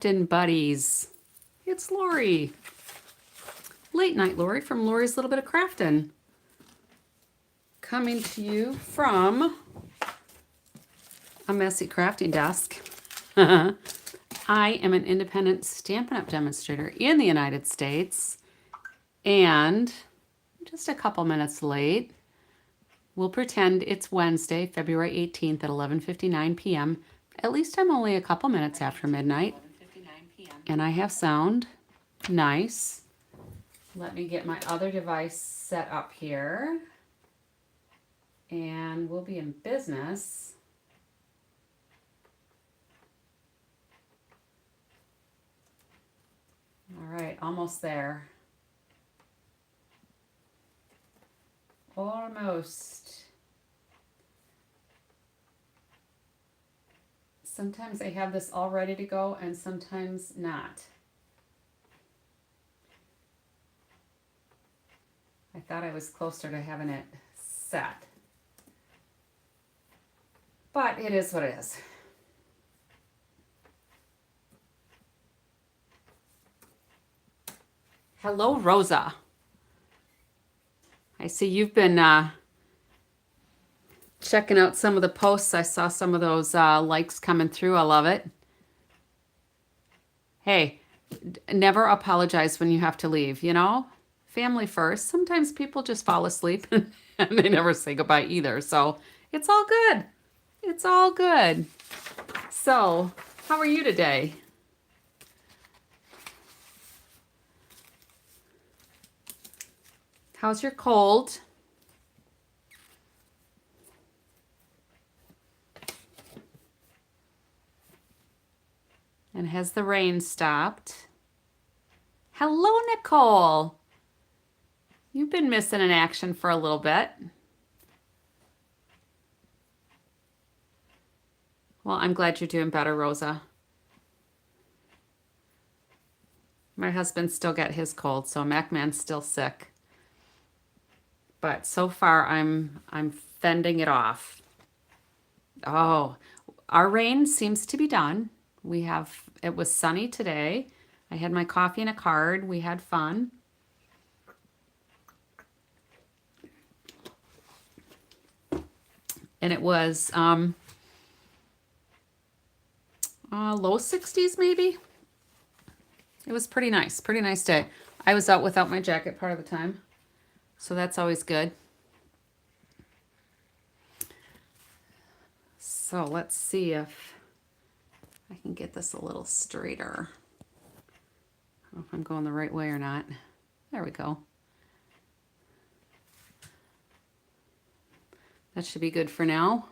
Craftin' buddies. It's Lori. Late night Lori from Lori's Little Bit of Craftin'. Coming to you from a messy crafting desk. I am an independent Stampin' Up! Demonstrator in the United States, and just a couple minutes late. We'll pretend it's Wednesday, February 18th at 11:59 p.m. At least I'm only a couple minutes after midnight. And I have sound. Nice. Let me get my other device set up here. And we'll be in business. All right, almost there. Almost. Sometimes I have this all ready to go and sometimes not. I thought I was closer to having it set. But it is what it is. Hello, Rosa. I see you've been checking out some of the posts. I saw some of those likes coming through. I love it. Hey, never apologize when you have to leave, you know? Family first. Sometimes people just fall asleep and they never say goodbye either. So it's all good. It's all good. So, how are you today? How's your cold? And has the rain stopped? Hello, Nicole. You've been missing in action for a little bit. Well, I'm glad you're doing better, Rosa. My husband still got his cold, so MacMan's still sick. But so far, I'm fending it off. Oh, our rain seems to be done. It was sunny today. I had my coffee and a card. We had fun. And it was low 60s maybe. It was pretty nice day. I was out without my jacket part of the time, so that's always good. So let's see if I can get this a little straighter. I don't know if I'm going the right way or not. There we go. That should be good for now.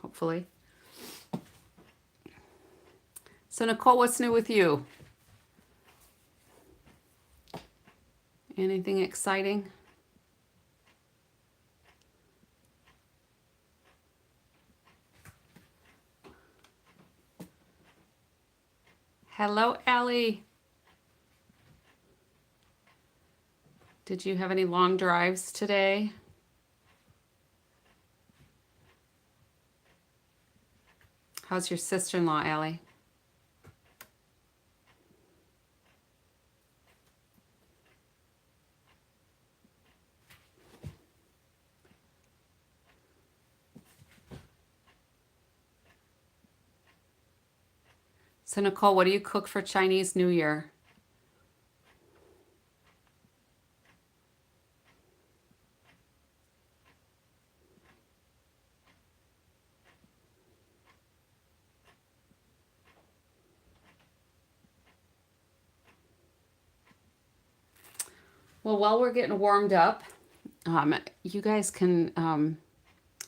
Hopefully. So Nicole, what's new with you? Anything exciting? Hello, Allie. Did you have any long drives today? How's your sister-in-law, Allie? So Nicole, what do you cook for Chinese New Year? Well, while we're getting warmed up, you guys can,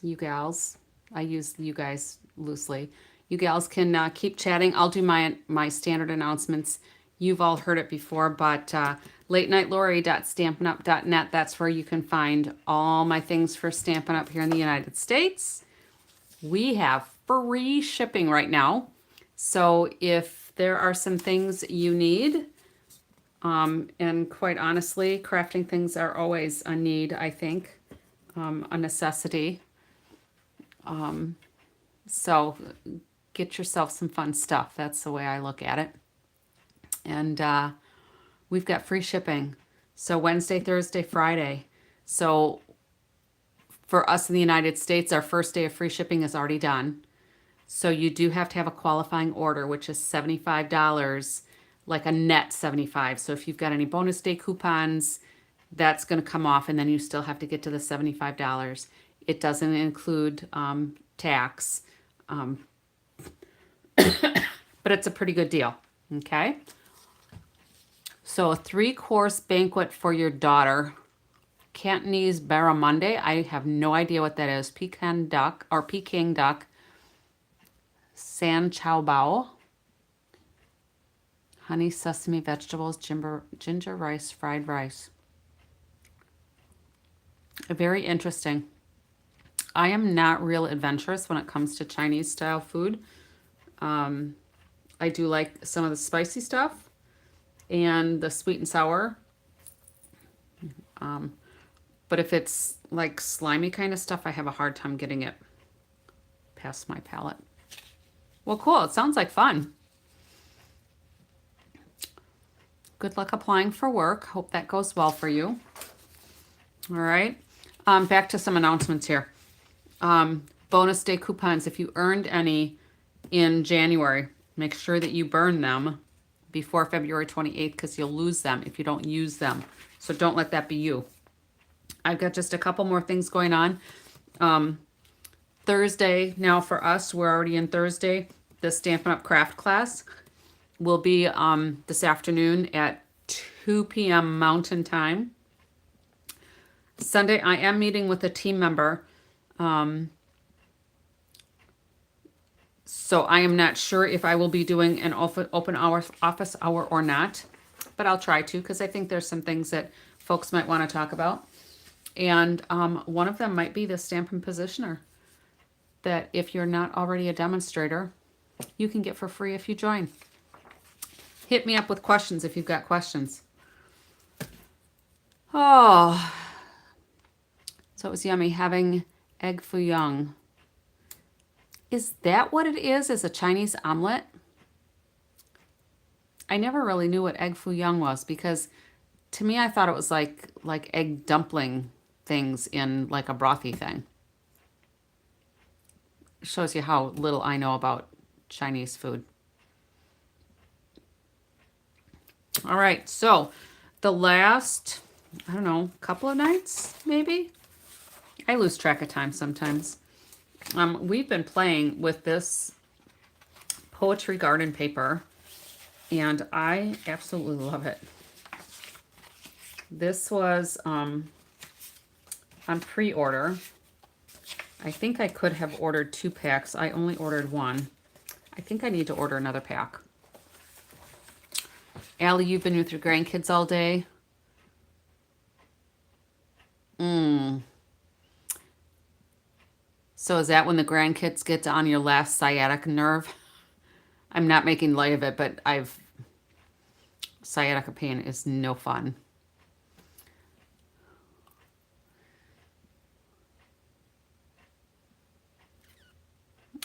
you gals, I use you guys loosely. You gals can keep chatting. I'll do my standard announcements. You've all heard it before, but latenightLori.stampinup.net, that's where you can find all my things for Stampin' Up! Here in the United States. We have free shipping right now. So if there are some things you need, and quite honestly, crafting things are always a need, I think, a necessity. So get yourself some fun stuff. That's the way I look at it. And we've got free shipping. So Wednesday, Thursday, Friday. So for us in the United States, our first day of free shipping is already done. So you do have to have a qualifying order, which is $75, like a net 75. So if you've got any bonus day coupons, that's going to come off, and then you still have to get to the $75. It doesn't include tax, but it's a pretty good deal. Okay. So a 3-course banquet for your daughter. Cantonese barramundi. I have no idea what that is. Peking duck, san chow bao, honey sesame vegetables, ginger rice, fried rice. Very interesting. I am not real adventurous when it comes to Chinese style food. I do like some of the spicy stuff and the sweet and sour. But if it's like slimy kind of stuff, I have a hard time getting it past my palate. Well, cool. It sounds like fun. Good luck applying for work. Hope that goes well for you. All right. Back to some announcements here. Bonus day coupons. If you earned any in January, make sure that you burn them before February 28th because you'll lose them if you don't use them. So don't let that be you. I've got just a couple more things going on. Thursday, now for us, we're already in Thursday. The Stampin' Up! Craft class will be this afternoon at 2 p.m. Mountain Time. Sunday, I am meeting with a team member. So I am not sure if I will be doing an open office hour or not, but I'll try to because I think there's some things that folks might want to talk about. And one of them might be the Stampin' Positioner that if you're not already a demonstrator, you can get for free if you join. Hit me up with questions if you've got questions. Oh, so it was yummy having egg foo young. Is that what it is a Chinese omelet? I never really knew what egg foo young was because to me I thought it was like egg dumpling things in like a brothy thing. Shows you how little I know about Chinese food. All right, so the last, I don't know, couple of nights, maybe? I lose track of time sometimes. We've been playing with this poetry garden paper, and I absolutely love it. This was on pre-order. I think I could have ordered 2 packs. I only ordered 1. I think I need to order another pack. Allie, you've been with your grandkids all day. So is that when the grandkids get on your last sciatic nerve? I'm not making light of it, but sciatica pain is no fun.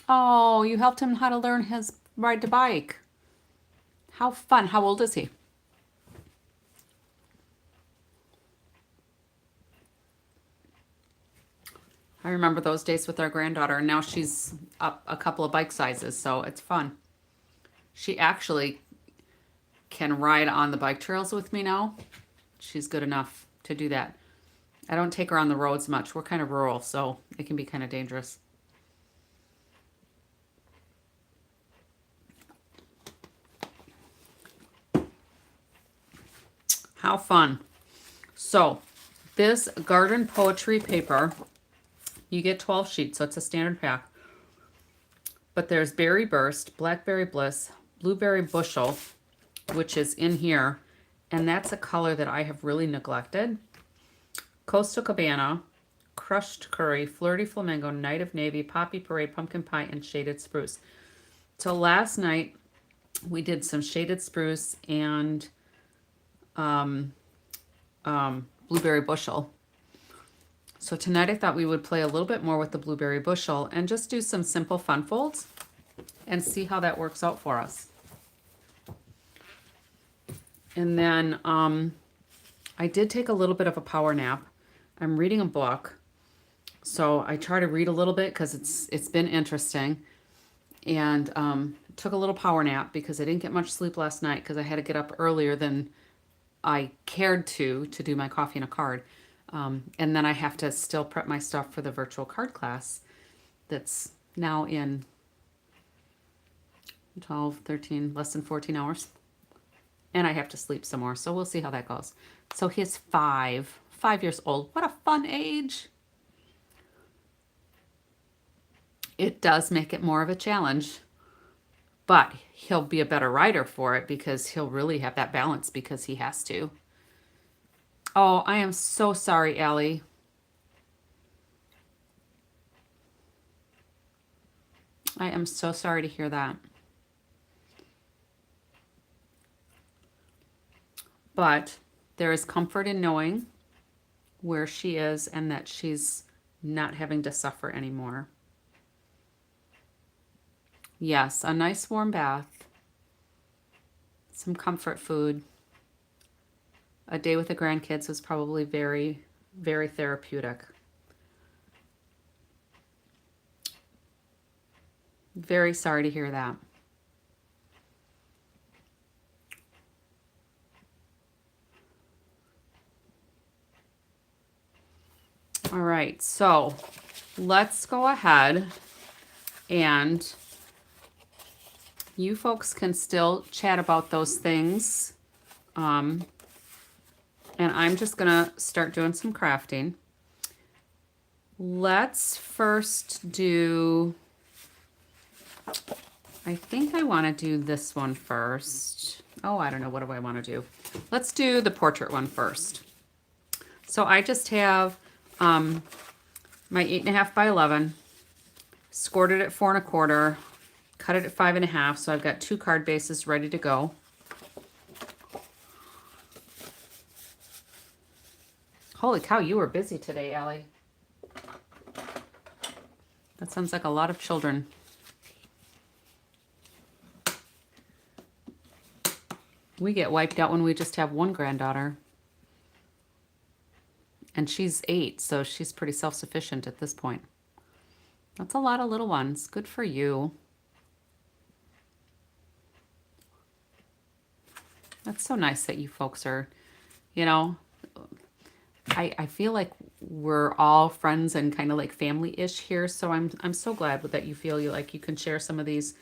Oh, you helped him how to learn his ride to bike. How fun. How old is he? I remember those days with our granddaughter, and now she's up a couple of bike sizes, so it's fun. She actually can ride on the bike trails with me now. She's good enough to do that. I don't take her on the roads much. We're kind of rural, so it can be kind of dangerous. How fun. So this garden poetry paper, you get 12 sheets, so it's a standard pack. But there's Berry Burst, Blackberry Bliss, Blueberry Bushel, which is in here, and that's a color that I have really neglected. Coastal Cabana, Crushed Curry, Flirty Flamingo, Night of Navy, Poppy Parade, Pumpkin Pie, and Shaded Spruce. So last night we did some Shaded Spruce and Blueberry Bushel. So tonight I thought we would play a little bit more with the Blueberry Bushel and just do some simple fun folds. and see how that works out for us. And then I did take a little bit of a power nap. I'm reading a book, so I try to read a little bit because it's been interesting. And took a little power nap because I didn't get much sleep last night because I had to get up earlier than I cared to do my coffee and a card. And then I have to still prep my stuff for the virtual card class that's now in 12, 13, less than 14 hours. And I have to sleep some more, so we'll see how that goes. So he's 5 years old. What a fun age. It does make it more of a challenge, but he'll be a better writer for it because he'll really have that balance because he has to. Oh, I am so sorry, Allie. I am so sorry to hear that. But there is comfort in knowing where she is and that she's not having to suffer anymore. Yes, a nice warm bath, some comfort food. A day with the grandkids was probably very, very therapeutic. Very sorry to hear that. All right, so let's go ahead and you folks can still chat about those things. And I'm just gonna start doing some crafting. Let's first do, I think I wanna do this one first. Oh, I don't know, what do I wanna do? Let's do the portrait one first. So I just have my 8.5 by 11, scored it at 4 1/4, cut it at 5 1/2. So I've got 2 card bases ready to go. Holy cow, you were busy today, Allie. That sounds like a lot of children. We get wiped out when we just have one granddaughter. And she's 8, so she's pretty self-sufficient at this point. That's a lot of little ones. Good for you. That's so nice that you folks are, you know, I feel like we're all friends and kind of like family-ish here. So I'm so glad that you feel like you can share some of these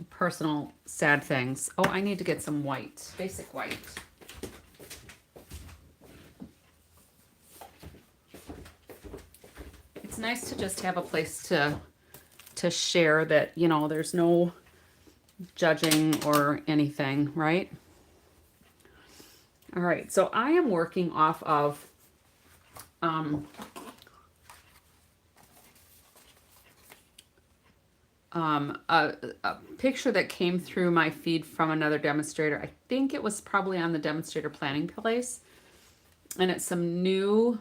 personal sad things. Oh, I need to get some white, basic white. It's nice to just have a place to share that, you know, there's no judging or anything, right? All right, so I am working off of a picture that came through my feed from another demonstrator. I think it was probably on the demonstrator planning place, and it's some new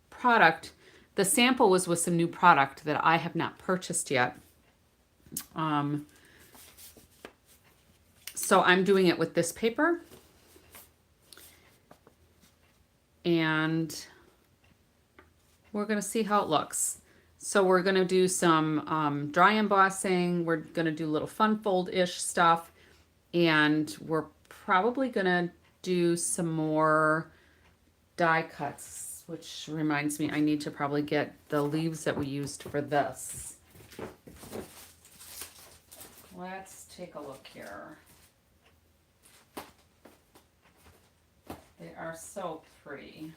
product. The sample was with some new product that I have not purchased yet. So I'm doing it with this paper. And we're going to see how it looks. So we're going to do some dry embossing. We're going to do little fun fold-ish stuff. And we're probably going to do some more die cuts, which reminds me I need to probably get the leaves that we used for this. Let's take a look here. They are so pretty.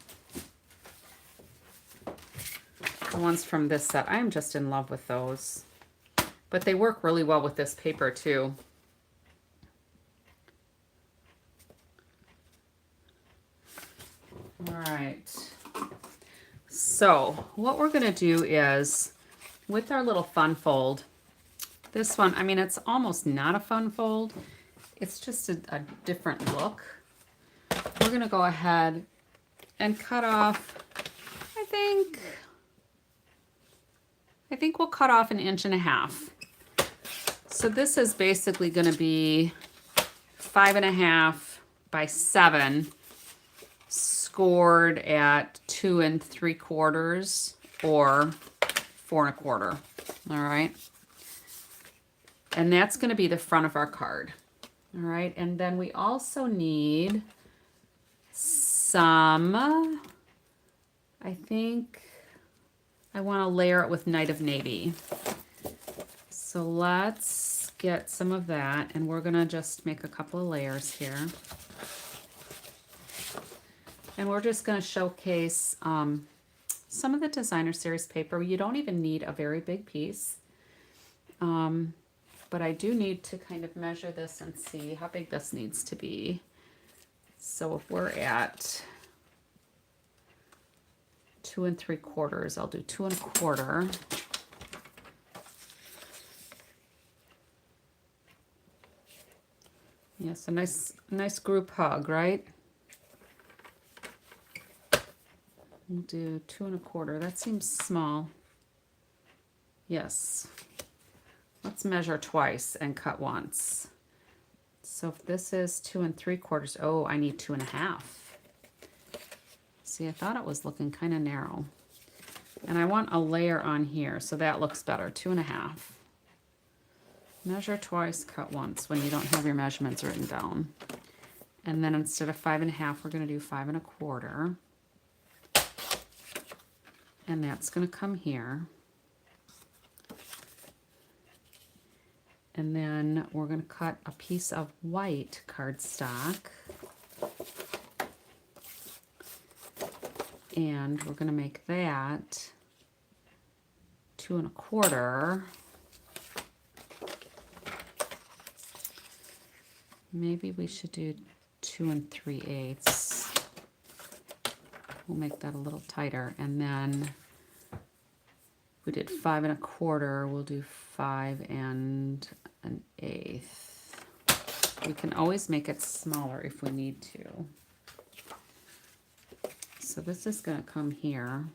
The ones from this set, I'm just in love with those. But they work really well with this paper too. All right. So what we're going to do is, with our little fun fold, this one, I mean, it's almost not a fun fold. It's just a different look. We're going to go ahead and cut off, I think we'll cut off 1.5 inches. So this is basically going to be 5.5 by 7 scored at 2 3/4 or 4 1/4. All right. And that's going to be the front of our card. All right. And then we also need some, I think I want to layer it with Night of Navy. So let's get some of that, and we're going to just make a couple of layers here. And we're just going to showcase some of the designer series paper. You don't even need a very big piece. But I do need to kind of measure this and see how big this needs to be. So if we're at 2 3/4, I'll do 2 1/4. Yes, a nice group hug, right? We'll do 2 1/4. That seems small. Yes. Let's measure twice and cut once. So if this is 2 3/4, oh, I need 2 1/2. See, I thought it was looking kind of narrow. And I want a layer on here, so that looks better. 2 1/2. Measure twice, cut once when you don't have your measurements written down. And then instead of 5 1/2, we're going to do 5 1/4. And that's going to come here. And then we're going to cut a piece of white cardstock. And we're going to make that 2 1/4. Maybe we should do 2 3/8. We'll make that a little tighter. And then we did 5 1/4. We'll do 5 1/8. We can always make it smaller if we need to. So this is going to come here.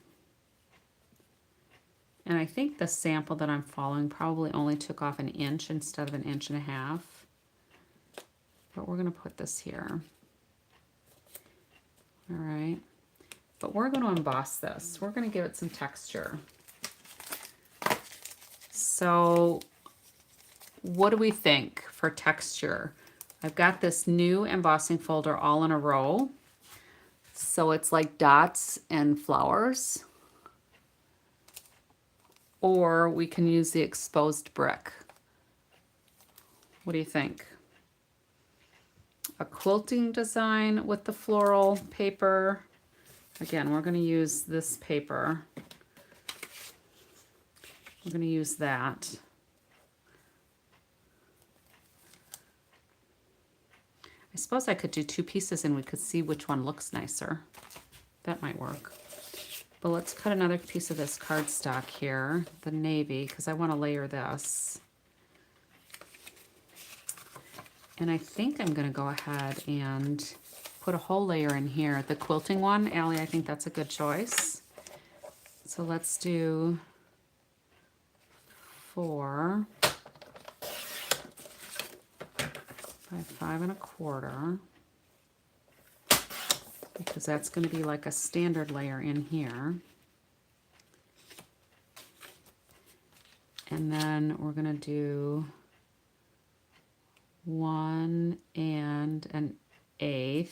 And I think the sample that I'm following probably only took off 1 inch instead of 1 1/2 inches. But we're going to put this here. All right. But we're going to emboss this. We're going to give it some texture. So what do we think for texture? I've got this new embossing folder all in a row. So it's like dots and flowers. Or we can use the exposed brick. What do you think? A quilting design with the floral paper. Again, we're going to use this paper. We're going to use that. I suppose I could do 2 pieces and we could see which one looks nicer. That might work. But let's cut another piece of this cardstock here, the navy, because I want to layer this. And I think I'm going to go ahead and put a whole layer in here. The quilting one, Allie, I think that's a good choice. So let's do 4 by 5 1/4, because that's going to be like a standard layer in here. And then we're going to do 1 1/8.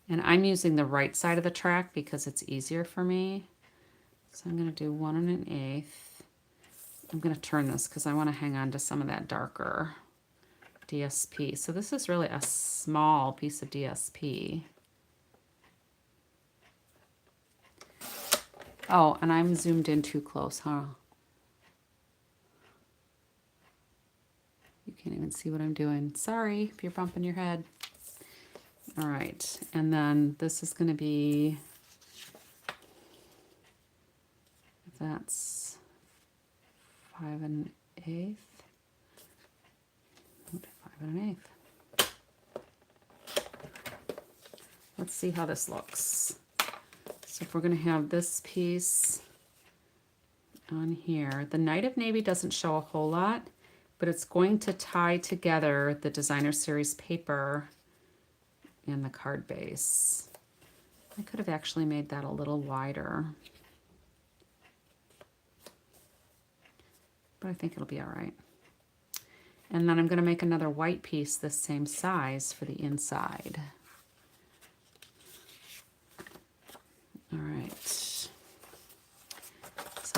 And I'm using the right side of the track because it's easier for me. So I'm going to do 1 1/8. I'm going to turn this because I want to hang on to some of that darker DSP. So this is really a small piece of DSP. Oh, and I'm zoomed in too close, huh? You can't even see what I'm doing. Sorry if you're bumping your head. All right, and then this is going to be, that's 5 1/8. 5 1/8. Let's see how this looks. So if we're going to have this piece on here, the Night of Navy doesn't show a whole lot, but it's going to tie together the designer series paper and the card base. I could have actually made that a little wider, but I think it'll be all right. And then I'm going to make another white piece the same size for the inside. All right. So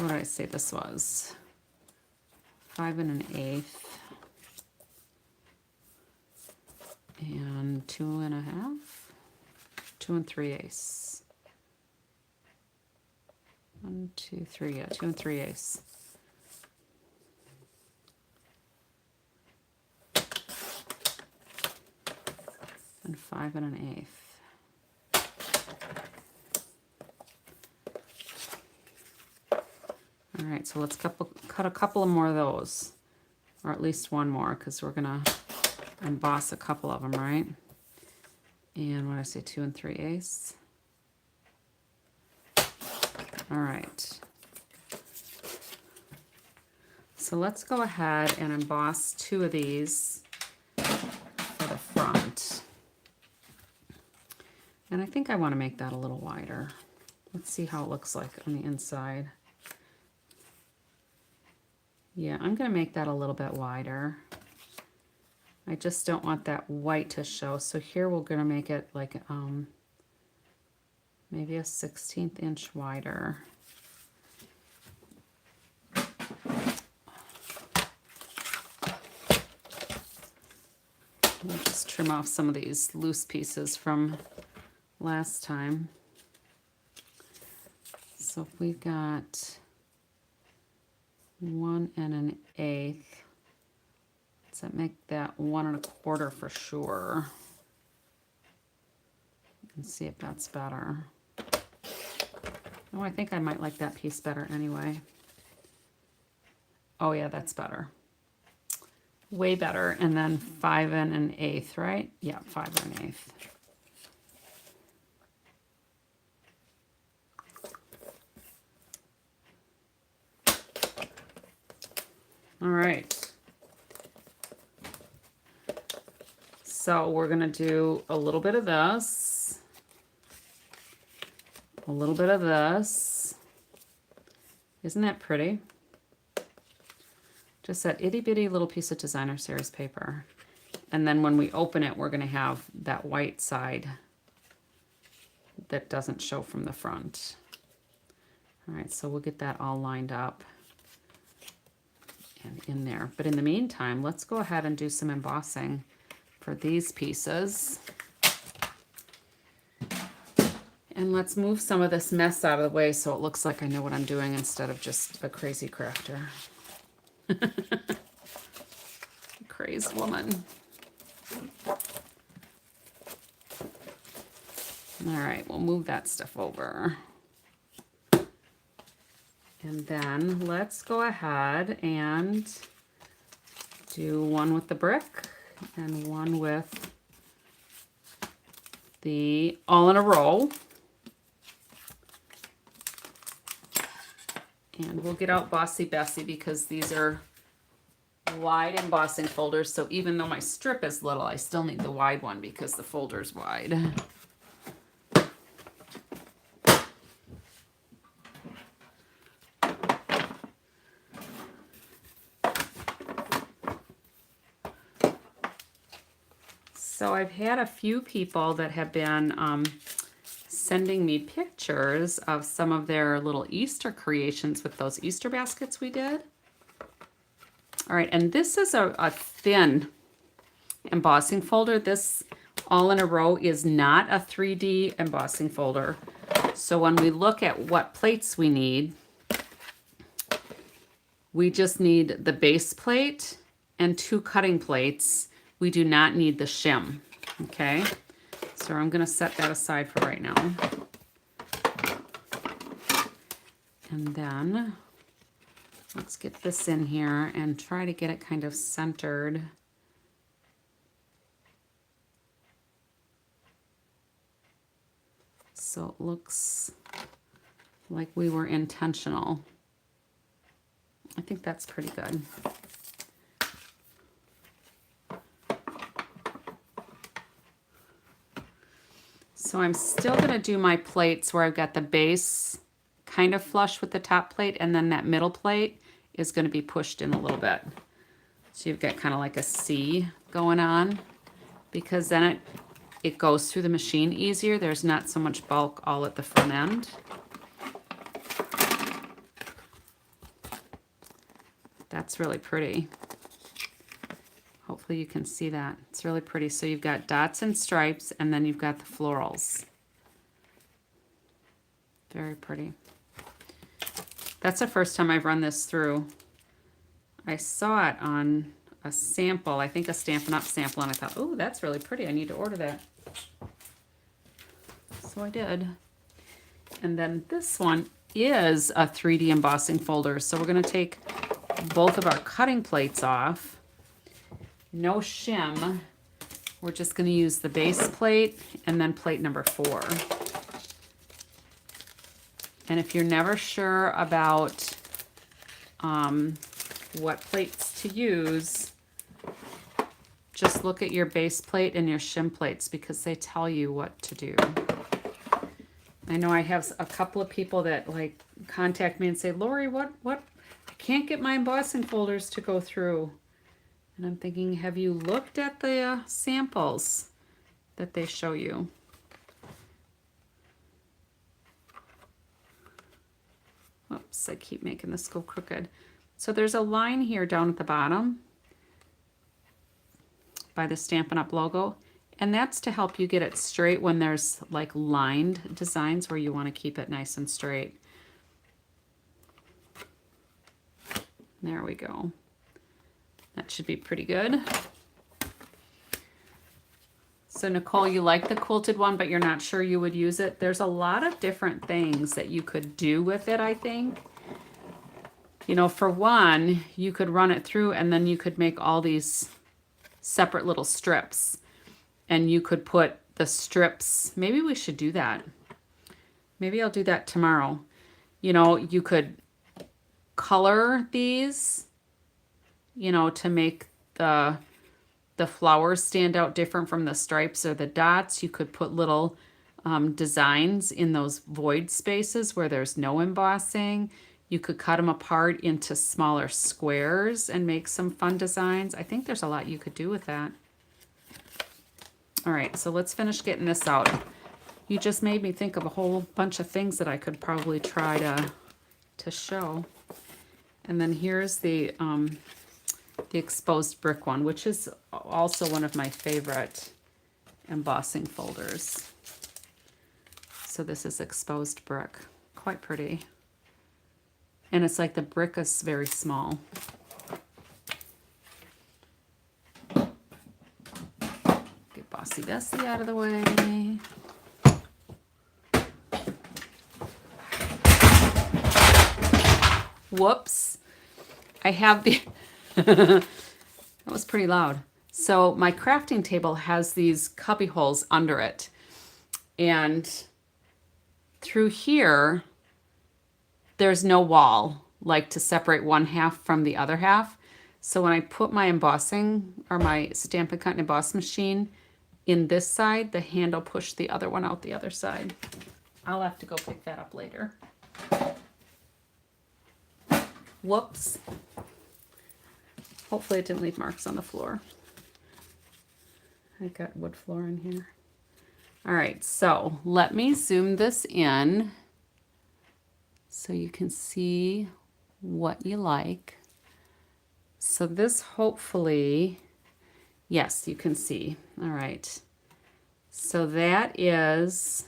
what did I say this was? 5 1/8 and 2 1/2, 2 3/8. 1, 2, 3, yeah, 2 3/8. And 5 1/8. All right, so let's cut a couple of more of those, or at least one more, because we're gonna emboss a couple of them, right? And what did I say, 2 3/8? All right. So let's go ahead and emboss 2 of these for the front. And I think I want to make that a little wider. Let's see how it looks like on the inside. Yeah, I'm going to make that a little bit wider. I just don't want that white to show. So here we're going to make it like maybe a 1/16 inch wider. We'll just trim off some of these loose pieces from last time. So if we got 1 1/8, does that make that 1 1/4 for sure? And see if that's better. Oh, I think I might like that piece better anyway. Oh yeah, that's better. Way better. And then 5 1/8, right? Yeah, 5 1/8. All right. So we're going to do a little bit of this, a little bit of this. Isn't that pretty? Just that itty bitty little piece of designer series paper. And then when we open it, we're going to have that white side that doesn't show from the front. All right, so we'll get that all lined up and in there. But in the meantime, let's go ahead and do some embossing for these pieces. And let's move some of this mess out of the way so it looks like I know what I'm doing instead of just a crazy crafter. Crazed woman. All right, we'll move that stuff over. And then let's go ahead and do one with the brick and one with the all in a row. And we'll get out Bossy Bessie because these are wide embossing folders. So even though my strip is little, I still need the wide one because the folder's wide. So I've had a few people that have been sending me pictures of some of their little Easter creations with those Easter baskets we did. All right, and this is a thin embossing folder. This all in a row is not a 3D embossing folder. So when we look at what plates we need, we just need the base plate and 2 cutting plates. We do not need the shim, okay? So I'm gonna set that aside for right now. And then let's get this in here and try to get it kind of centered. So it looks like we were intentional. I think that's pretty good. So I'm still going to do my plates where I've got the base kind of flush with the top plate, and then that middle plate is going to be pushed in a little bit. So you've got kind of like a C going on, because then it goes through the machine easier. There's not so much bulk all at the front end. That's really pretty. Hopefully you can see that. It's really pretty. So you've got dots and stripes, and then you've got the florals. Very pretty. That's the first time I've run this through. I saw it on a sample, I think a Stampin' Up! Sample, and I thought, oh, that's really pretty. I need to order that. So I did. And then this one is a 3D embossing folder. So we're going to take both of our cutting plates off. No shim. We're just going to use the base plate and then plate number 4. And if you're never sure about what plates to use, just look at your base plate and your shim plates, because they tell you what to do. I know I have a couple of people that like contact me and say, Lori, what? I can't get my embossing folders to go through. And I'm thinking, have you looked at the samples that they show you? Oops, I keep making this go crooked. So there's a line here down at the bottom by the Stampin' Up! Logo, and that's to help you get it straight when there's like lined designs where you want to keep it nice and straight. There we go. That should be pretty good. So Nicole, you like the quilted one, but you're not sure you would use it. There's a lot of different things that you could do with it, I think. You know, for one, you could run it through and then you could make all these separate little strips. And you could put the strips, maybe we should do that. Maybe I'll do that tomorrow. You know, you could color these, you know, to make the flowers stand out different from the stripes or the dots. You could put little designs in those void spaces where there's no embossing. You could cut them apart into smaller squares and make some fun designs. I think there's a lot you could do with that. All right, so let's finish getting this out. You just made me think of a whole bunch of things that I could probably try to show. And then here's the exposed brick one, which is also one of my favorite embossing folders. So this is exposed brick, quite pretty. And it's like the brick is very small. Get Bossy Bessie out of the way. Whoops. I have the... That was pretty loud. So my crafting table has these cubby holes under it. And through here, there's no wall, like to separate one half from the other half. So when I put my embossing or my Stampin' Cut and Emboss machine in this side, the handle pushed the other one out the other side. I'll have to go pick that up later. Whoops. Hopefully it didn't leave marks on the floor. I got wood floor in here. All right, so let me zoom this in so you can see what you like. So this hopefully, yes, you can see. All right. So that is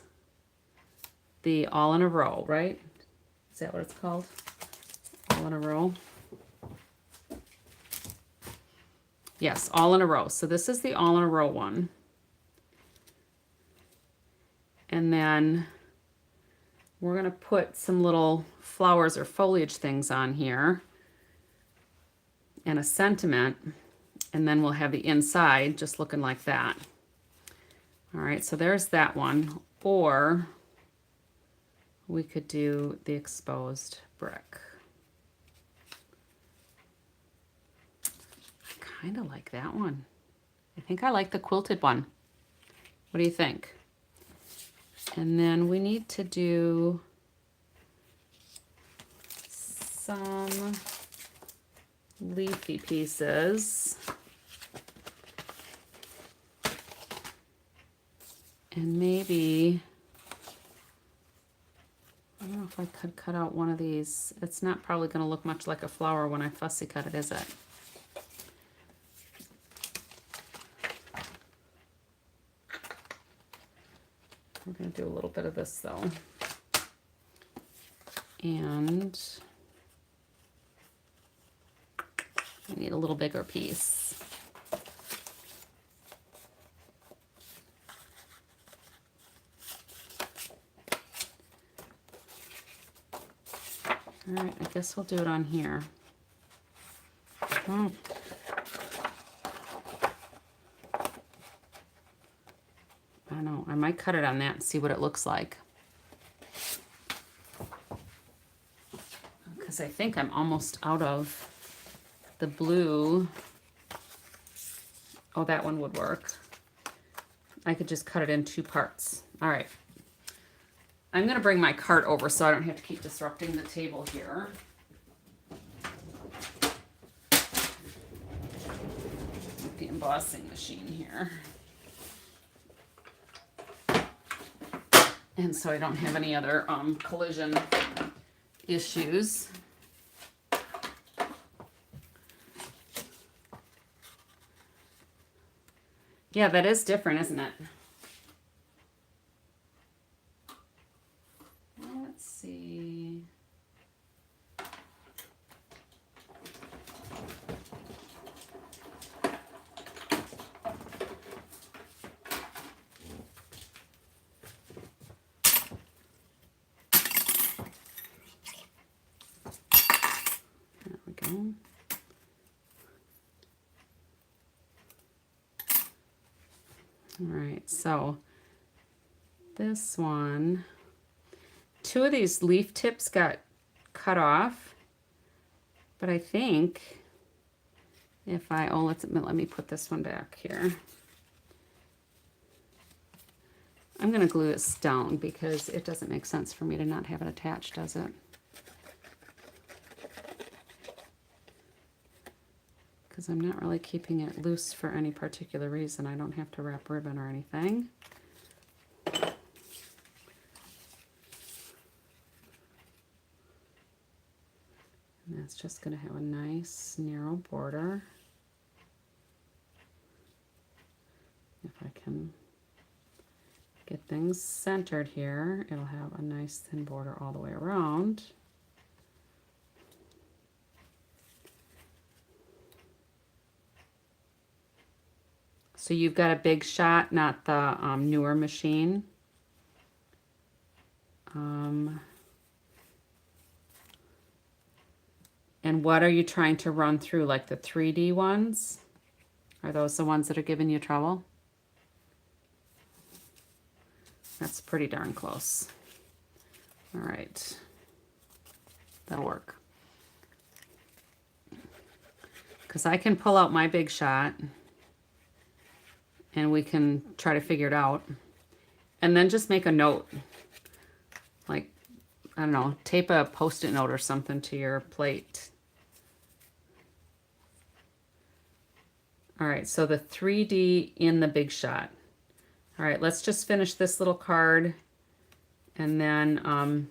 the all in a row, right? Is that what it's called? All in a row. Yes, all in a row. So this is the all in a row one. And then we're going to put some little flowers or foliage things on here and a sentiment. And then we'll have the inside just looking like that. All right, so there's that one. Or we could do the exposed brick. I kind of like that one. I think I like the quilted one. What do you think? And then we need to do some leafy pieces. And maybe, I don't know if I could cut out one of these. It's not probably going to look much like a flower when I fussy cut it, is it? We're going to do a little bit of this though. And I need a little bigger piece. All right, I guess we'll do it on here. I don't know, I might cut it on that and see what it looks like. Because I think I'm almost out of the blue. Oh, that one would work. I could just cut it in 2 parts. All right. I'm going to bring my cart over so I don't have to keep disrupting the table here. The embossing machine here. And so I don't have any other collision issues. Yeah, that is different, isn't it? Let's see. There we go. All right, so this one, 2 of these leaf tips got cut off, but I think if I, oh, let me put this one back here. I'm going to glue this down because it doesn't make sense for me to not have it attached, does it? Because I'm not really keeping it loose for any particular reason. I don't have to wrap ribbon or anything. And that's just going to have a nice narrow border. If I can get things centered here, it'll have a nice thin border all the way around. So you've got a big shot, not the newer machine. And what are you trying to run through, like the 3D ones? Are those the ones that are giving you trouble? That's pretty darn close. All right, that'll work. Because I can pull out my big shot and we can try to figure it out. And then just make a note. Like, I don't know, tape a Post-it note or something to your plate. All right, so the 3D in the big shot. All right, let's just finish this little card and then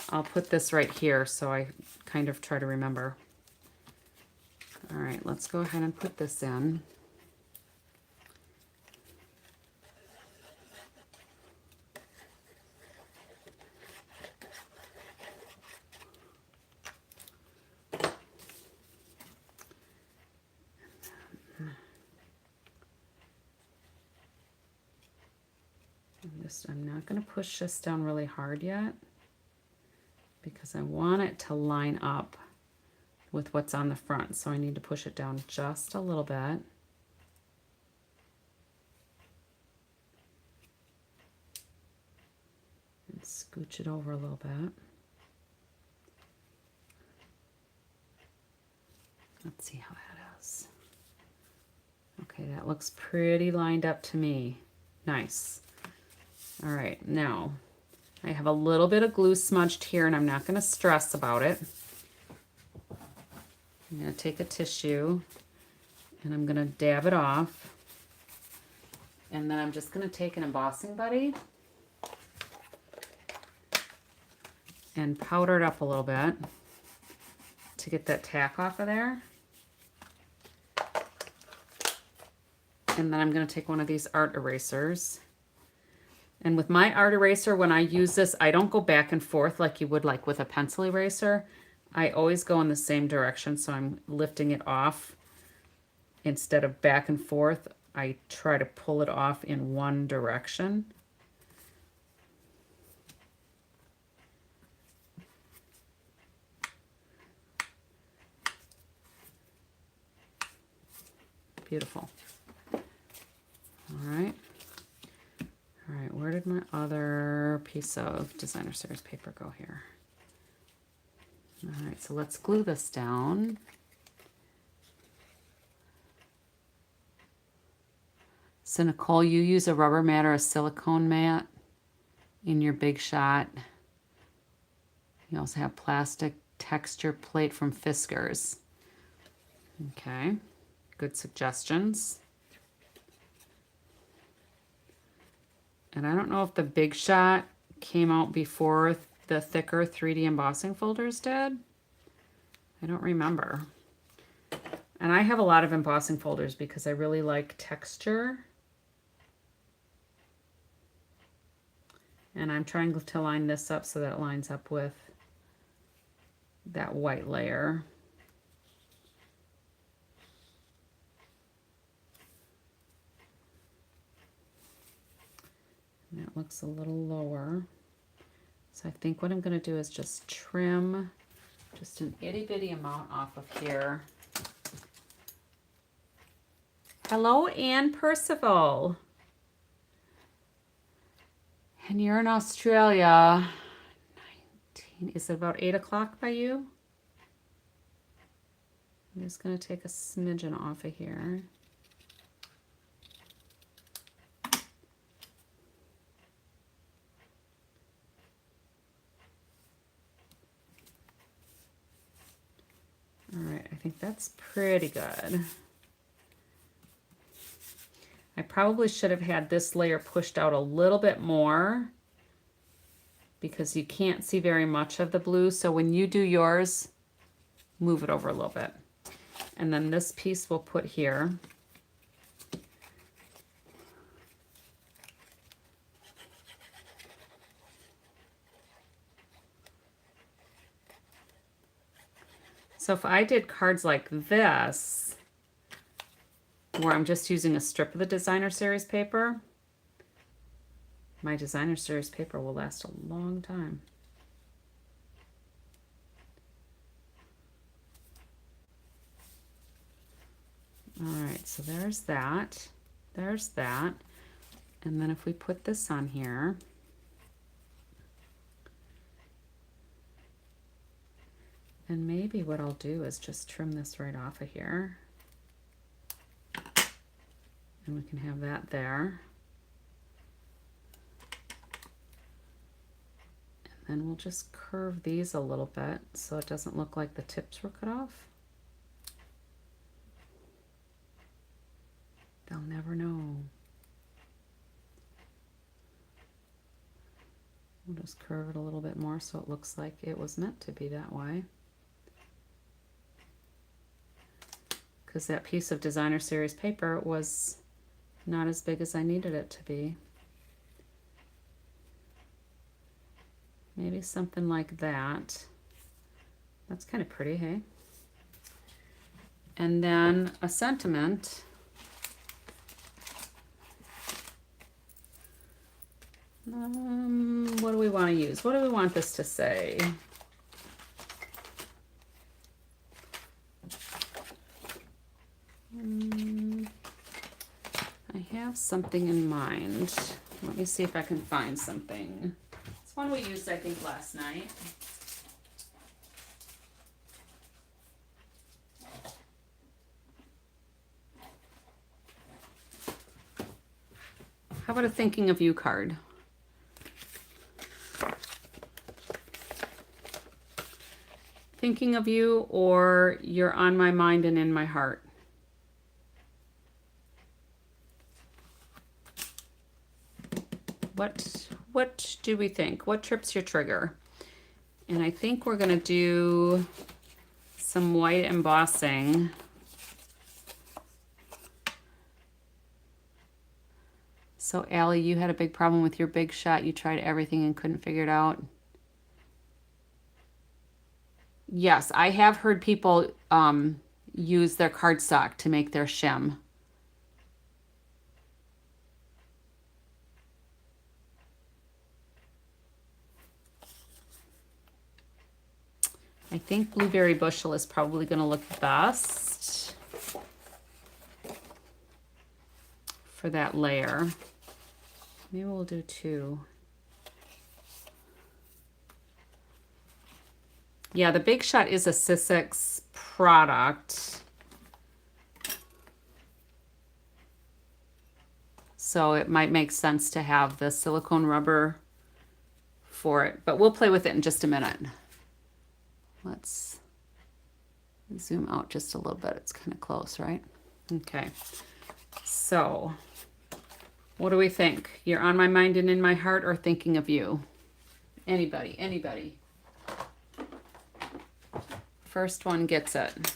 I'll put this right here so I kind of try to remember. All right, let's go ahead and put this in. I'm not going to push this down really hard yet because I want it to line up with what's on the front. So I need to push it down just a little bit. scooch it over a little bit. Let's see how that is. Okay, that looks pretty lined up to me. Nice. All right, now I have a little bit of glue smudged here, and I'm not going to stress about it. I'm going to take a tissue, and I'm going to dab it off. And then I'm just going to take an embossing buddy and powder it up a little bit to get that tack off of there. And then I'm going to take one of these art erasers. And with my art eraser, when I use this, I don't go back and forth like you would like with a pencil eraser. I always go in the same direction, so I'm lifting it off. Instead of back and forth, I try to pull it off in one direction. Beautiful. All right. All right, where did my other piece of designer series paper go here? All right, so let's glue this down. So Nicole, you use a rubber mat or a silicone mat in your Big Shot. You also have plastic texture plate from Fiskars. Okay, good suggestions. And I don't know if the Big Shot came out before the thicker 3D embossing folders did. I don't remember. And I have a lot of embossing folders because I really like texture. And I'm trying to line this up so that it lines up with that white layer. And that looks a little lower. So I think what I'm going to do is just trim just an itty bitty amount off of here. Hello, Anne Percival. And you're in Australia. 19, is it about 8 o'clock by you? I'm just going to take a smidgen off of here. All right, I think that's pretty good. I probably should have had this layer pushed out a little bit more because you can't see very much of the blue. So when you do yours, move it over a little bit. And then this piece we'll put here. So if I did cards like this, where I'm just using a strip of the designer series paper, my designer series paper will last a long time. All right, so there's that. There's that. And then if we put this on here, and maybe what I'll do is just trim this right off of here. And we can have that there. And then we'll just curve these a little bit so it doesn't look like the tips were cut off. They'll never know. We'll just curve it a little bit more so it looks like it was meant to be that way. Because that piece of designer series paper was not as big as I needed it to be. Maybe something like that. That's kind of pretty, hey? And then a sentiment. What do we want to use? What do we want this to say? I have something in mind. Let me see if I can find something. It's one we used, I think, last night. How about a thinking of you card? Thinking of you, or you're on my mind and in my heart. What do we think? What trips your trigger? And I think we're going to do some white embossing. So Allie, you had a big problem with your big shot. You tried everything and couldn't figure it out. Yes, I have heard people use their cardstock to make their shim. I think blueberry bushel is probably going to look best for that layer. Maybe we'll do 2. Yeah, the Big Shot is a Sizzix product. So it might make sense to have the silicone rubber for it, but we'll play with it in just a minute. Let's zoom out just a little bit. It's kind of close, right? Okay. So what do we think? You're on my mind and in my heart, or thinking of you? Anybody, anybody. First one gets it.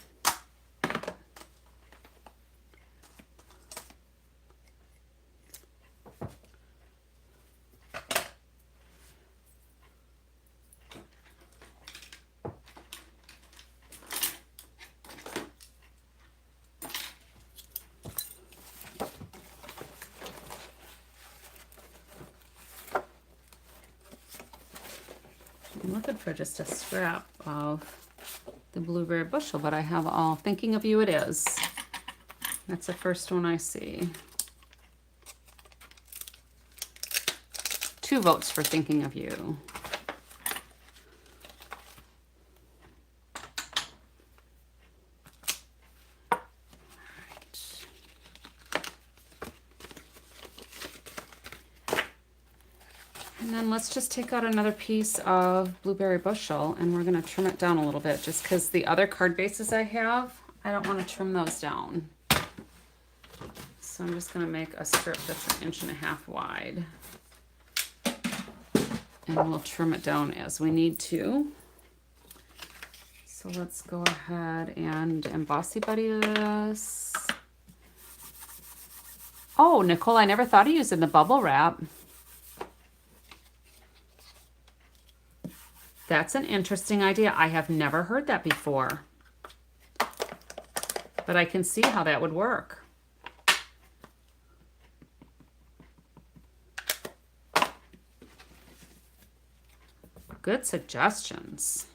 I'm looking for just a scrap of the blueberry bushel, but I have all. Thinking of you it is. That's the first one I see. 2 votes for thinking of you. And then let's just take out another piece of blueberry bushel, and we're going to trim it down a little bit, just because the other card bases I have, I don't want to trim those down. So I'm just going to make a strip that's 1.5 inches wide. And we'll trim it down as we need to. So let's go ahead and embossy buddy this. Oh, Nicole, I never thought of using the bubble wrap. That's an interesting idea. I have never heard that before. But I can see how that would work. Good suggestions.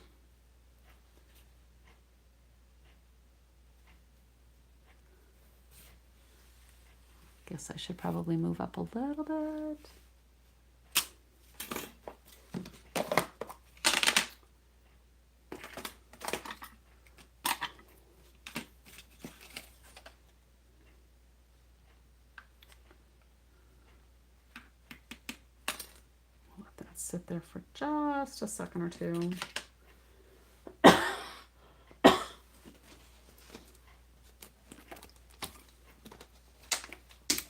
Guess I should probably move up a little bit. Sit there for just a second or 2.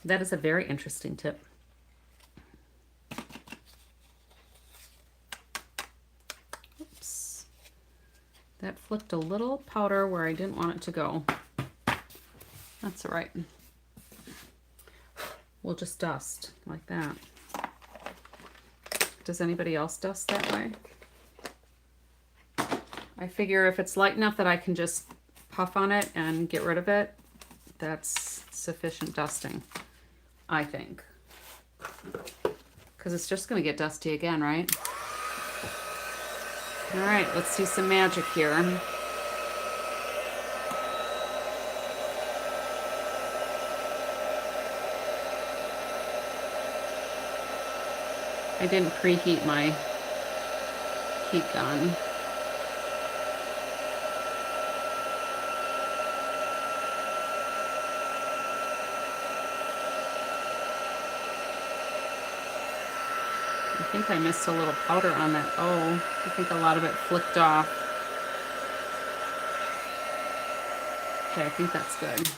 That is a very interesting tip. Oops. That flicked a little powder where I didn't want it to go. That's all right. We'll just dust like that. Does anybody else dust that way? I figure if it's light enough that I can just puff on it and get rid of it, that's sufficient dusting, I think. Because it's just going to get dusty again, right? All right, let's do some magic here. I didn't preheat my heat gun. I think I missed a little powder on that. Oh, I think a lot of it flicked off. Okay, I think that's good.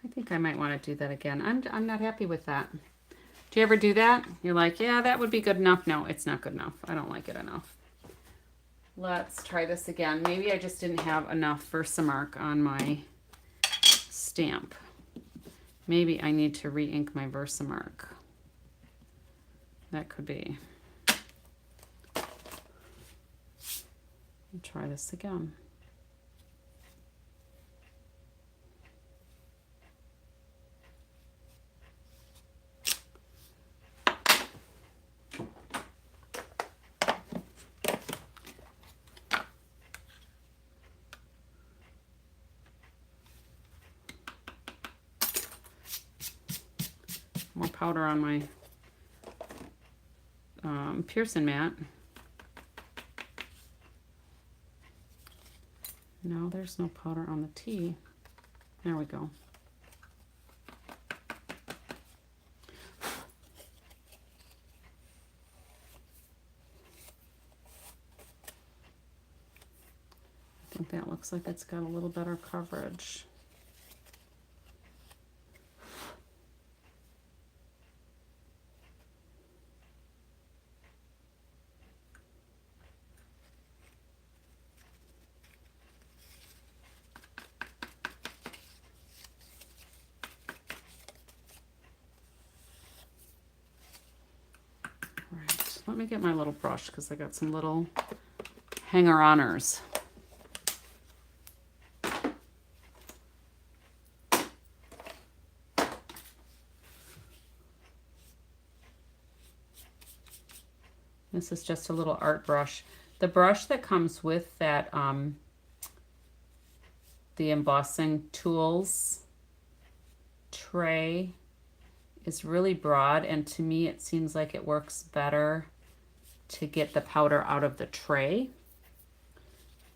I think I might want to do that again. I'm not happy with that. Do you ever do that? You're like, yeah, that would be good enough. No, it's not good enough. I don't like it enough. Let's try this again. Maybe I just didn't have enough Versamark on my stamp. Maybe I need to re-ink my Versamark. That could be. I'll try this again. More powder on my Pearson mat. No, there's no powder on the tea. There we go. I think that looks like it's got a little better coverage. Let me get my little brush because I got some little hanger-oners. This is just a little art brush. The brush that comes with that, the embossing tools tray is really broad, and to me it seems like it works better to get the powder out of the tray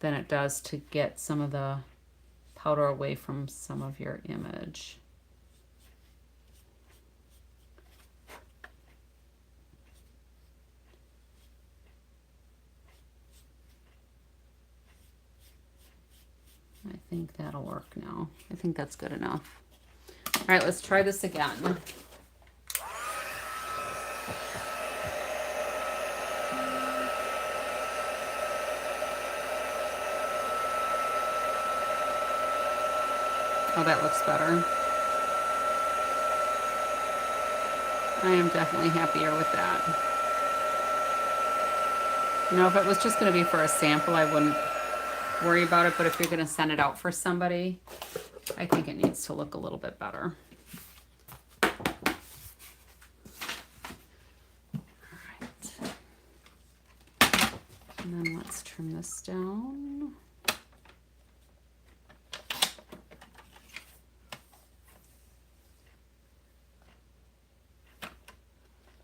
than it does to get some of the powder away from some of your image. I think that'll work now. I think that's good enough. All right, let's try this again. Oh, that looks better. I am definitely happier with that. You know, if it was just going to be for a sample, I wouldn't worry about it, but if you're going to send it out for somebody, I think it needs to look a little bit better. All right. And then let's trim this down.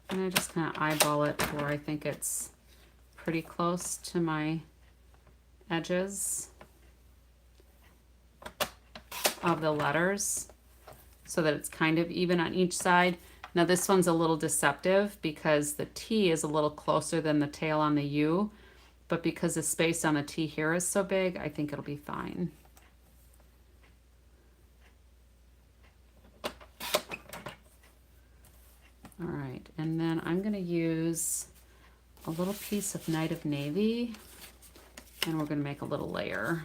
And I just kind of eyeball it to where I think it's pretty close to my edges of the letters so that it's kind of even on each side. Now this one's a little deceptive because the T is a little closer than the tail on the U, but because the space on the T here is so big, I think it'll be fine. All right, and then I'm going to use a little piece of Night of Navy, and we're going to make a little layer.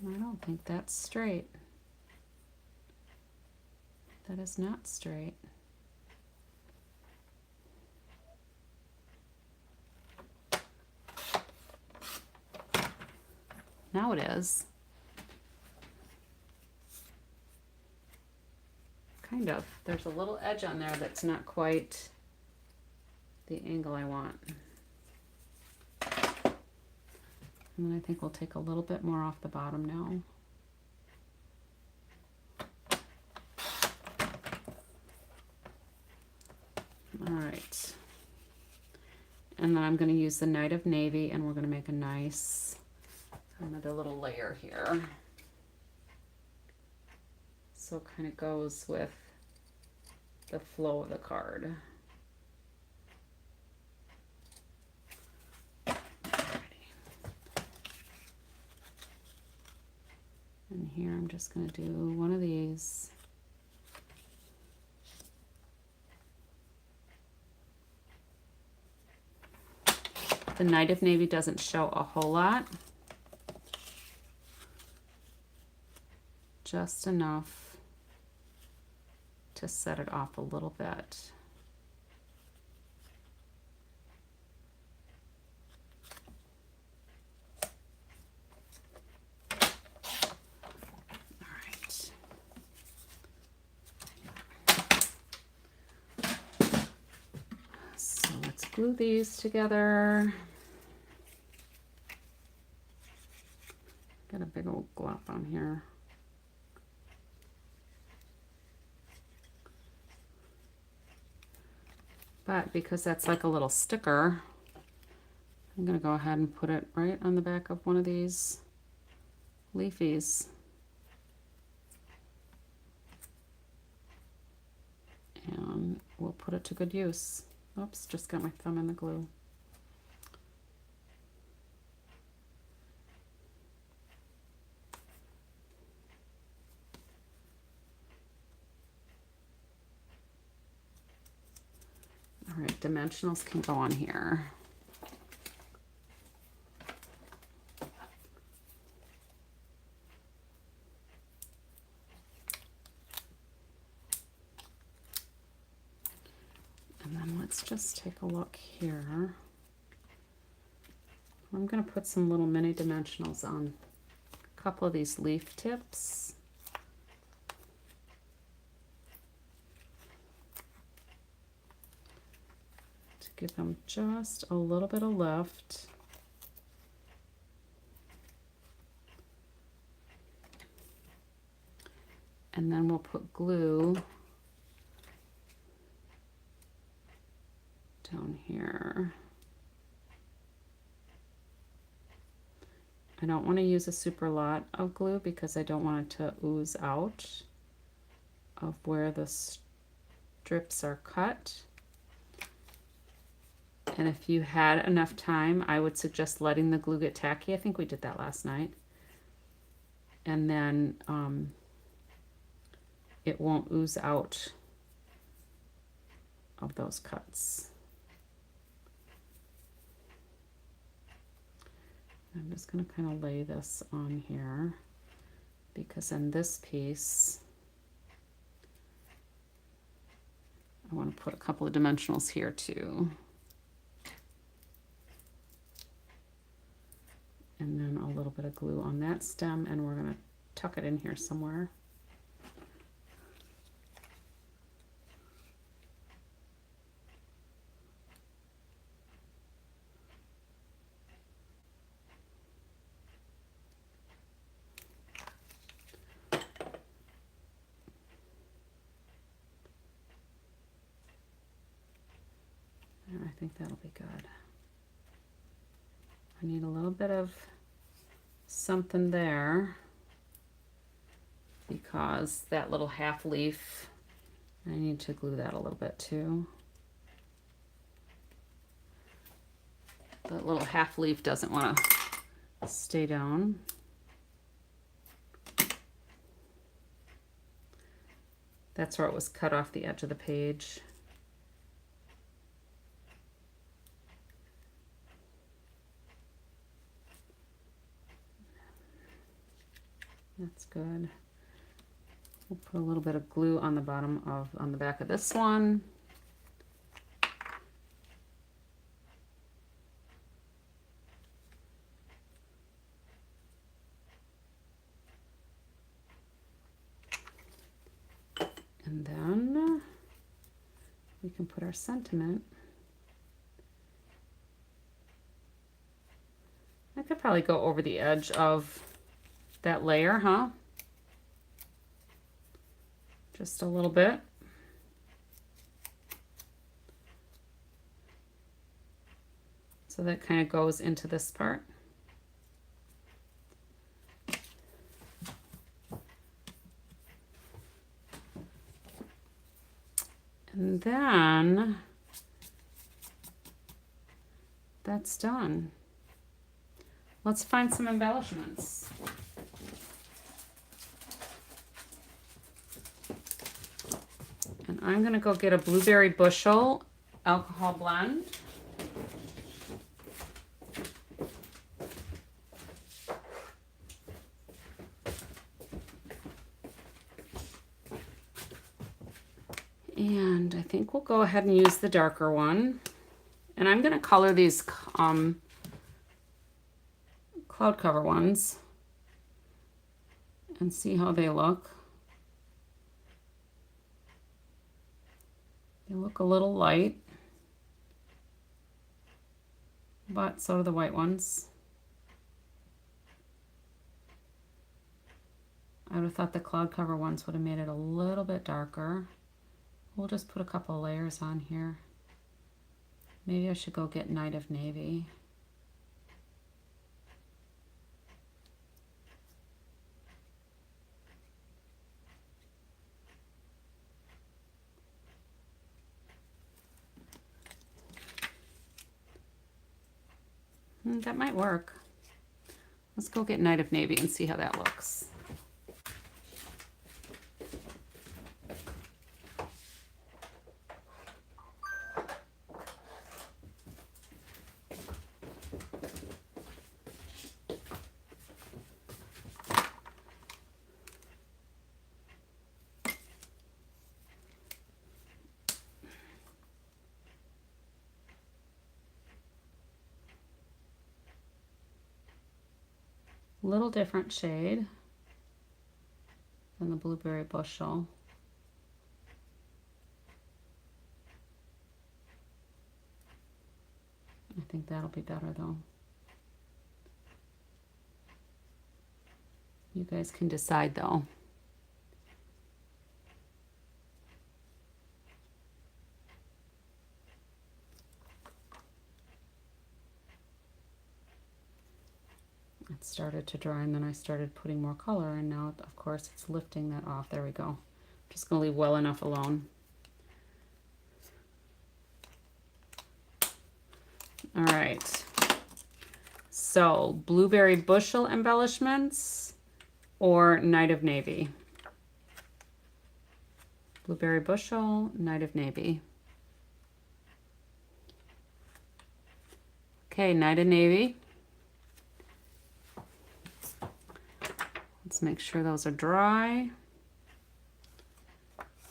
I don't think that's straight. That is not straight. Now it is. Kind of. There's a little edge on there that's not quite the angle I want. And then I think we'll take a little bit more off the bottom now. All right. And then I'm going to use the Night of Navy, and we're going to make a nice, another little layer here. So it kind of goes with the flow of the card. And here I'm just going to do one of these. The Night of Navy doesn't show a whole lot. Just enough to set it off a little bit. All right. So let's glue these together. Got a big old glop on here. But because that's like a little sticker, I'm going to go ahead and put it right on the back of one of these leafies. And we'll put it to good use. Oops, just got my thumb in the glue. All right, dimensionals can go on here. And then let's just take a look here. I'm going to put some little mini dimensionals on a couple of these leaf tips. Give them just a little bit of lift. And then we'll put glue down here. I don't want to use a super lot of glue because I don't want it to ooze out of where the strips are cut. And if you had enough time, I would suggest letting the glue get tacky. I think we did that last night. And then it won't ooze out of those cuts. I'm just going to kind of lay this on here because in this piece, I want to put a couple of dimensionals here too. And then a little bit of glue on that stem, and we're going to tuck it in here somewhere. And I think that'll be good. I need a little bit of something there because that little half leaf, I need to glue that a little bit too. The little half leaf doesn't want to stay down. That's where it was cut off the edge of the page. That's good. We'll put a little bit of glue on the bottom of, on the back of this one. And then we can put our sentiment. I could probably go over the edge of that layer, huh? Just a little bit. So that kind of goes into this part. And then that's done. Let's find some embellishments. And I'm gonna go get a blueberry bushel alcohol blend. And I think we'll go ahead and use the darker one. And I'm gonna color these cloud cover ones and see how they look. They look a little light, but so do the white ones. I would have thought the cloud cover ones would have made it a little bit darker. We'll just put a couple of layers on here. Maybe I should go get Night of Navy. That might work. Let's go get Night of Navy and see how that looks. Little different shade than the blueberry bushel. I think that'll be better though. You guys can decide though. It started to dry and then I started putting more color, and now of course it's lifting that off. There we go. I'm just gonna leave well enough alone. All right, so blueberry bushel embellishments or Night of Navy. Blueberry bushel, Night of Navy. Okay, Night of Navy. Let's make sure those are dry.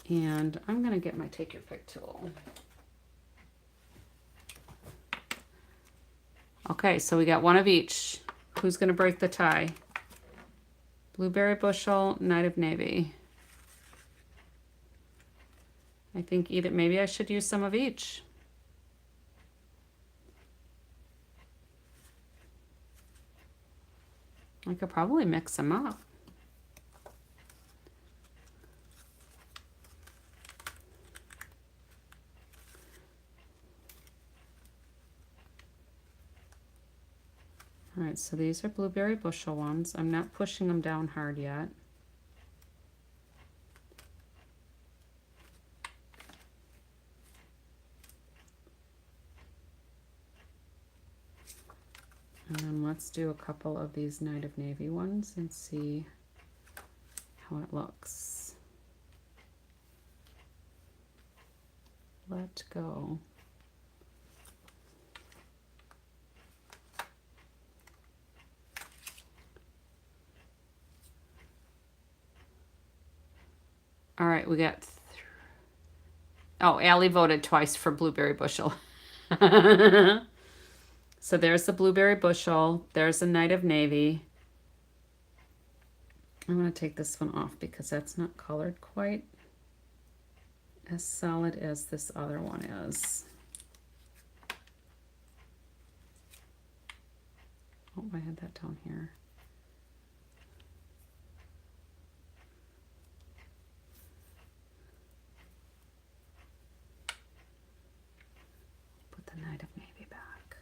And I'm gonna get my take your pick tool. Okay, so we got one of each. Who's gonna break the tie? Blueberry bushel, Night of Navy. I think either, maybe I should use some of each. I could probably mix them up. All right, so these are blueberry bushel ones. I'm not pushing them down hard yet. And then let's do a couple of these Night of Navy ones and see how it looks. Let go. All right, we got, oh, Allie voted twice for blueberry bushel. So there's the blueberry bushel. There's the Night of Navy. I'm going to take this one off because that's not colored quite as solid as this other one is. Oh, I had that down here. Put the Night of Navy back.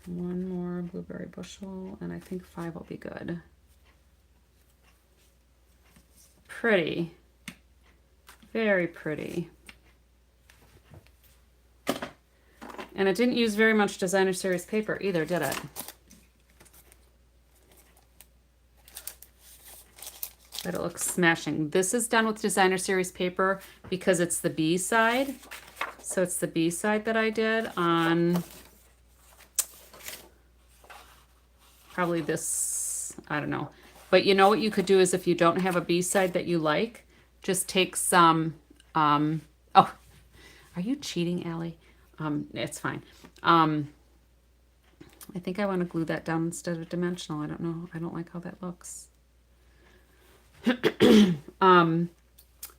One more blueberry bushel, and I think 5 will be good. Pretty. Very pretty. And it didn't use very much designer series paper either, did it? But it looks smashing. This is done with designer series paper because it's the B side. So it's the B side that I did on probably this, I don't know. But you know what you could do is if you don't have a B side that you like, just take some, oh, are you cheating, Allie? It's fine. I think I want to glue that down instead of dimensional. I don't know. I don't like how that looks.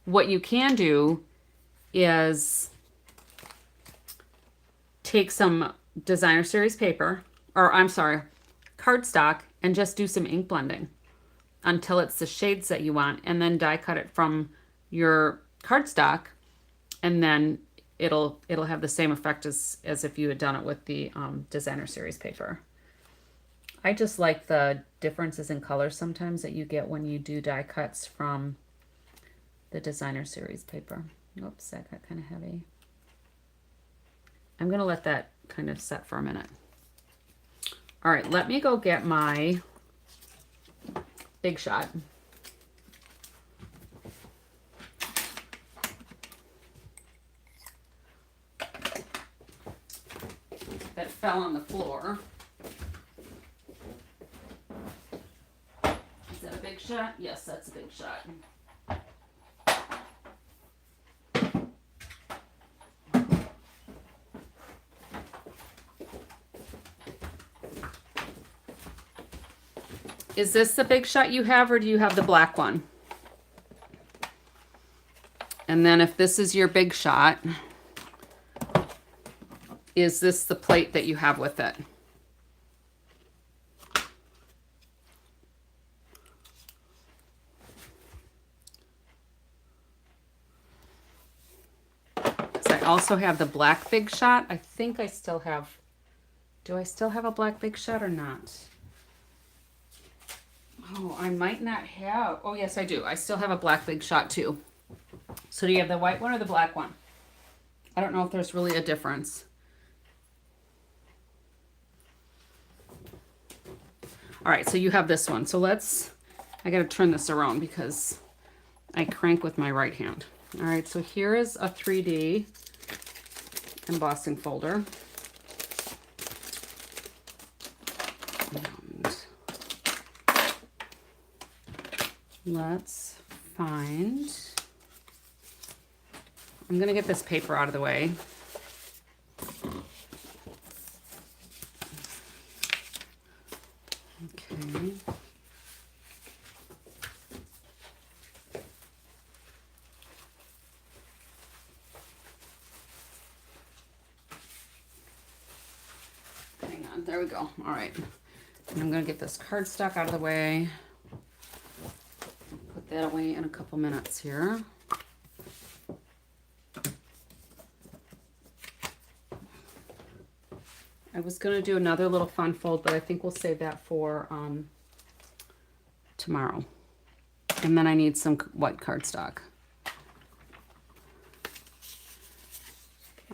What you can do is take some designer series paper, or I'm sorry, cardstock, and just do some ink blending until it's the shades that you want, and then die cut it from your cardstock, and then it'll have the same effect as if you had done it with the designer series paper. I just like the differences in color sometimes that you get when you do die cuts from the designer series paper. Oops, that got kind of heavy. I'm gonna let that kind of set for a minute. All right, let me go get my Big Shot. That fell on the floor. Is that a Big Shot? Yes, that's a Big Shot. Is this the Big Shot you have, or do you have the black one? And then if this is your Big Shot, is this the plate that you have with it? So I also have the black Big Shot. I think I still have, do I still have a black Big Shot or not? Oh, I might not have. Oh, yes, I do. I still have a black Big Shot too. So do you have the white one or the black one? I don't know if there's really a difference. All right, so you have this one. So I got to turn this around because I crank with my right hand. All right, so here is a 3D embossing folder. Let's find, I'm going to get this paper out of the way. Okay. Hang on, there we go. All right. And I'm going to get this cardstock out of the way. Put that away in a couple minutes here. I was going to do another little fun fold, but I think we'll save that for tomorrow. And then I need some white cardstock.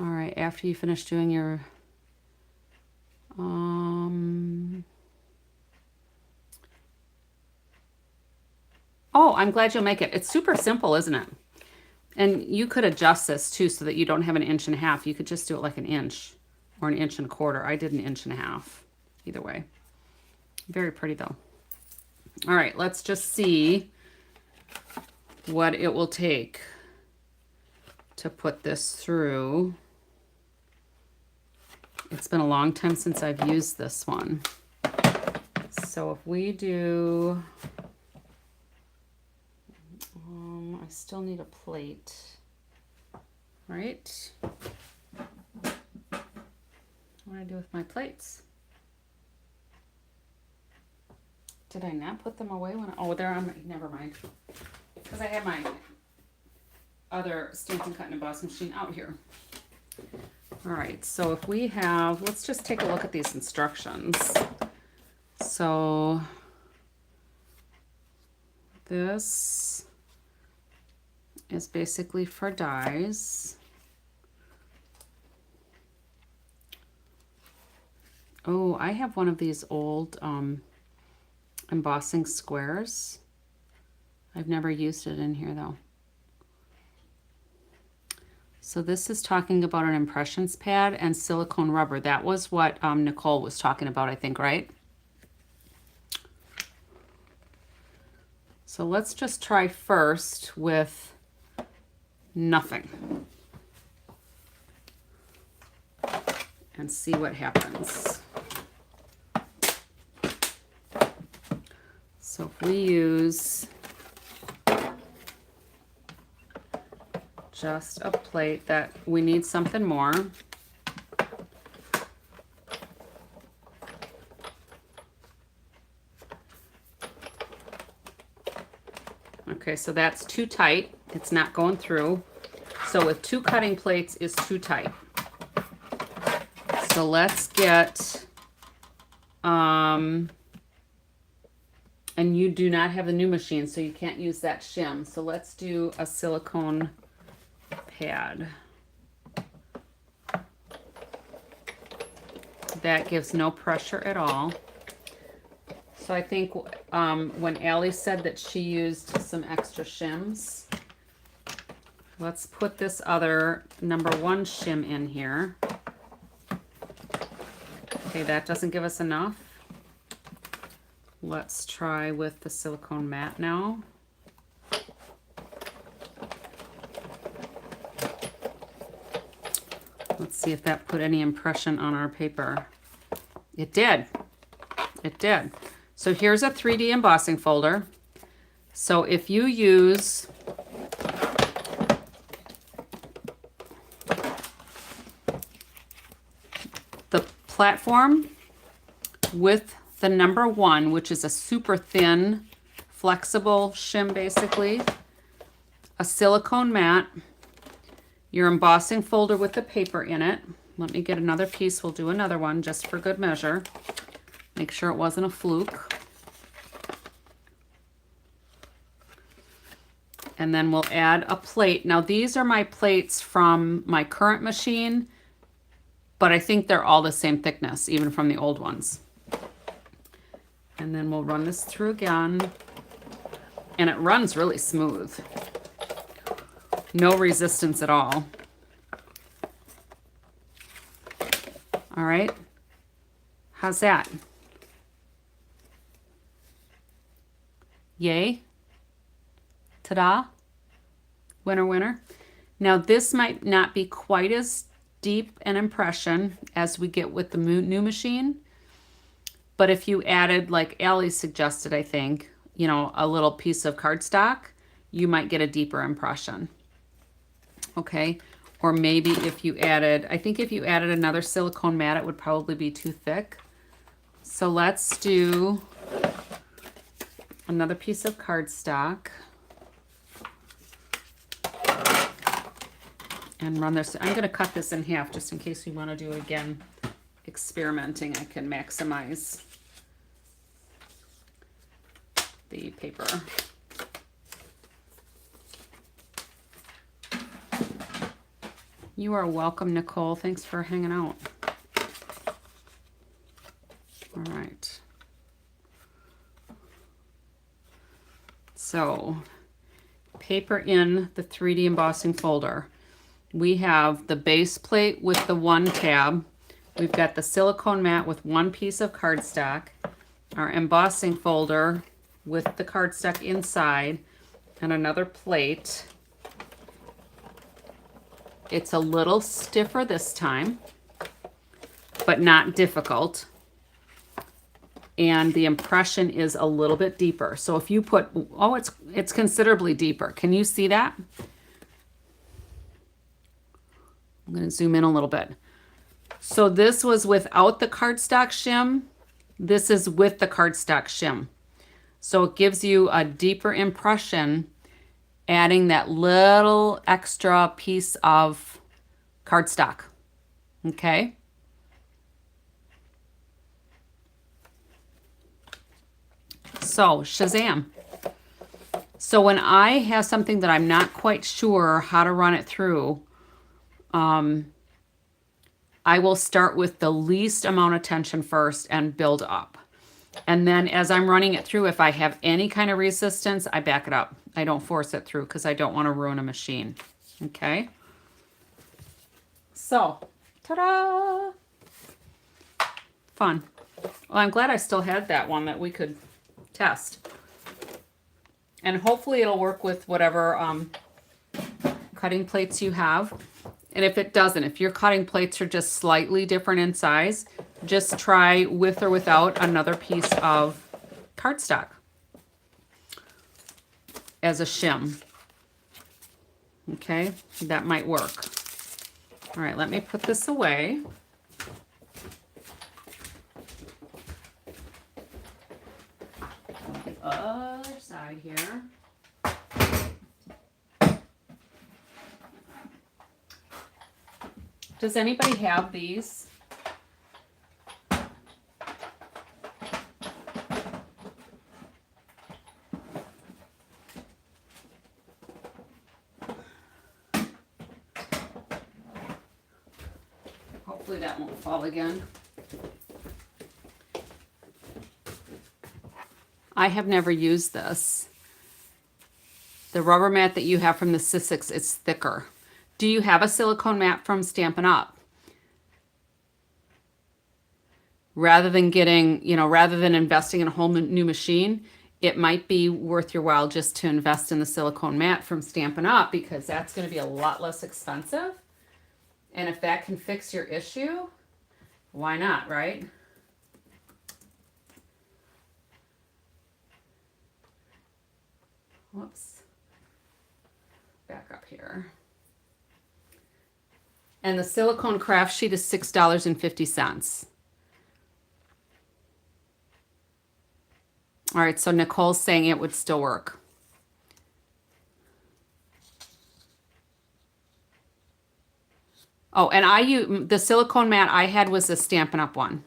All right, after you finish doing your oh, I'm glad you'll make it. It's super simple, isn't it? And you could adjust this too so that you don't have an 1.5 inches. You could just do it like 1 inch or 1.25 inches. I did 1.5 inches. Either way. Very pretty though. All right, let's just see what it will take to put this through. It's been a long time since I've used this one. So if we do I still need a plate. Right? What do I do with my plates? Did I not put them away when oh, they're on my, never mind. Because I have my other Stampin' Cut and Emboss machine out here. All right, so if we have, let's just take a look at these instructions. So this is basically for dies. Oh, I have one of these old embossing squares. I've never used it in here though. So this is talking about an impressions pad and silicone rubber. That was what Nicole was talking about, I think, right? So let's just try first with nothing and see what happens. So if we use just a plate, that we need something more. Okay, so that's too tight. It's not going through. So with 2 cutting plates is too tight. So let's get, and you do not have the new machine, so you can't use that shim. So let's do a silicone pad. That gives no pressure at all. So I think when Allie said that she used some extra shims, let's put this other number 1 shim in here. Okay, that doesn't give us enough. Let's try with the silicone mat now. Let's see if that put any impression on our paper. It did. It did. So here's a 3D embossing folder. So if you use the platform with the number 1, which is a super thin, flexible shim basically, a silicone mat, your embossing folder with the paper in it. Let me get another piece. We'll do another one just for good measure. Make sure it wasn't a fluke. And then we'll add a plate. Now these are my plates from my current machine, but I think they're all the same thickness, even from the old ones. And then we'll run this through again. And it runs really smooth. No resistance at all. All right. How's that? Yay. Ta-da. Winner, winner. Now this might not be quite as deep an impression as we get with the new machine. But if you added, like Allie suggested, I think, you know, a little piece of cardstock, you might get a deeper impression. Okay. Or maybe if you added, I think if you added another silicone mat, it would probably be too thick. So let's do another piece of cardstock and run this. I'm going to cut this in half just in case we want to do it again. Experimenting, I can maximize the paper. You are welcome, Nicole. Thanks for hanging out. All right. So, paper in the 3D embossing folder. We have the base plate with the 1 tab. We've got the silicone mat with 1 piece of cardstock, our embossing folder with the cardstock inside, and another plate. It's a little stiffer this time, but not difficult. and the impression is a little bit deeper. So if you put, oh, it's considerably deeper. Can you see that? I'm going to zoom in a little bit. So this was without the cardstock shim. This is with the cardstock shim. So it gives you a deeper impression, adding that little extra piece of cardstock. Okay. So Shazam. So when I have something that I'm not quite sure how to run it through, I will start with the least amount of tension first and build up. And then as I'm running it through, if I have any kind of resistance, I back it up. I don't force it through because I don't want to ruin a machine. Okay. So, ta-da! Fun. Well, I'm glad I still had that one that we could test. And hopefully it'll work with whatever cutting plates you have. And if it doesn't, if your cutting plates are just slightly different in size, just try with or without another piece of cardstock as a shim. Okay, that might work. All right, let me put this away. The other side here. Does anybody have these? Hopefully that won't fall again. I have never used this. The rubber mat that you have from the Sizzix is thicker. Do you have a silicone mat from Stampin' Up? Rather than getting, rather than investing in a whole new machine, it might be worth your while just to invest in the silicone mat from Stampin' Up because that's going to be a lot less expensive. And if that can fix your issue, why not, right? Whoops. Back up here. And the silicone craft sheet is $6.50. All right, so Nicole's saying it would still work. Oh, and the silicone mat I had was the Stampin' Up one.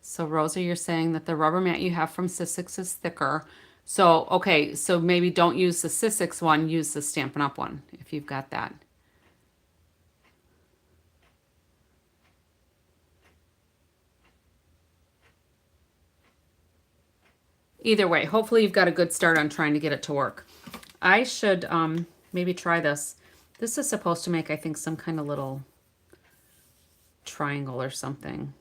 So Rosa, you're saying that the rubber mat you have from Sizzix is thicker. So, okay, so maybe don't use the Sizzix one, use the Stampin' Up one if you've got that. Either way, hopefully you've got a good start on trying to get it to work. I should maybe try this. This is supposed to make, I think, some kind of little triangle or something.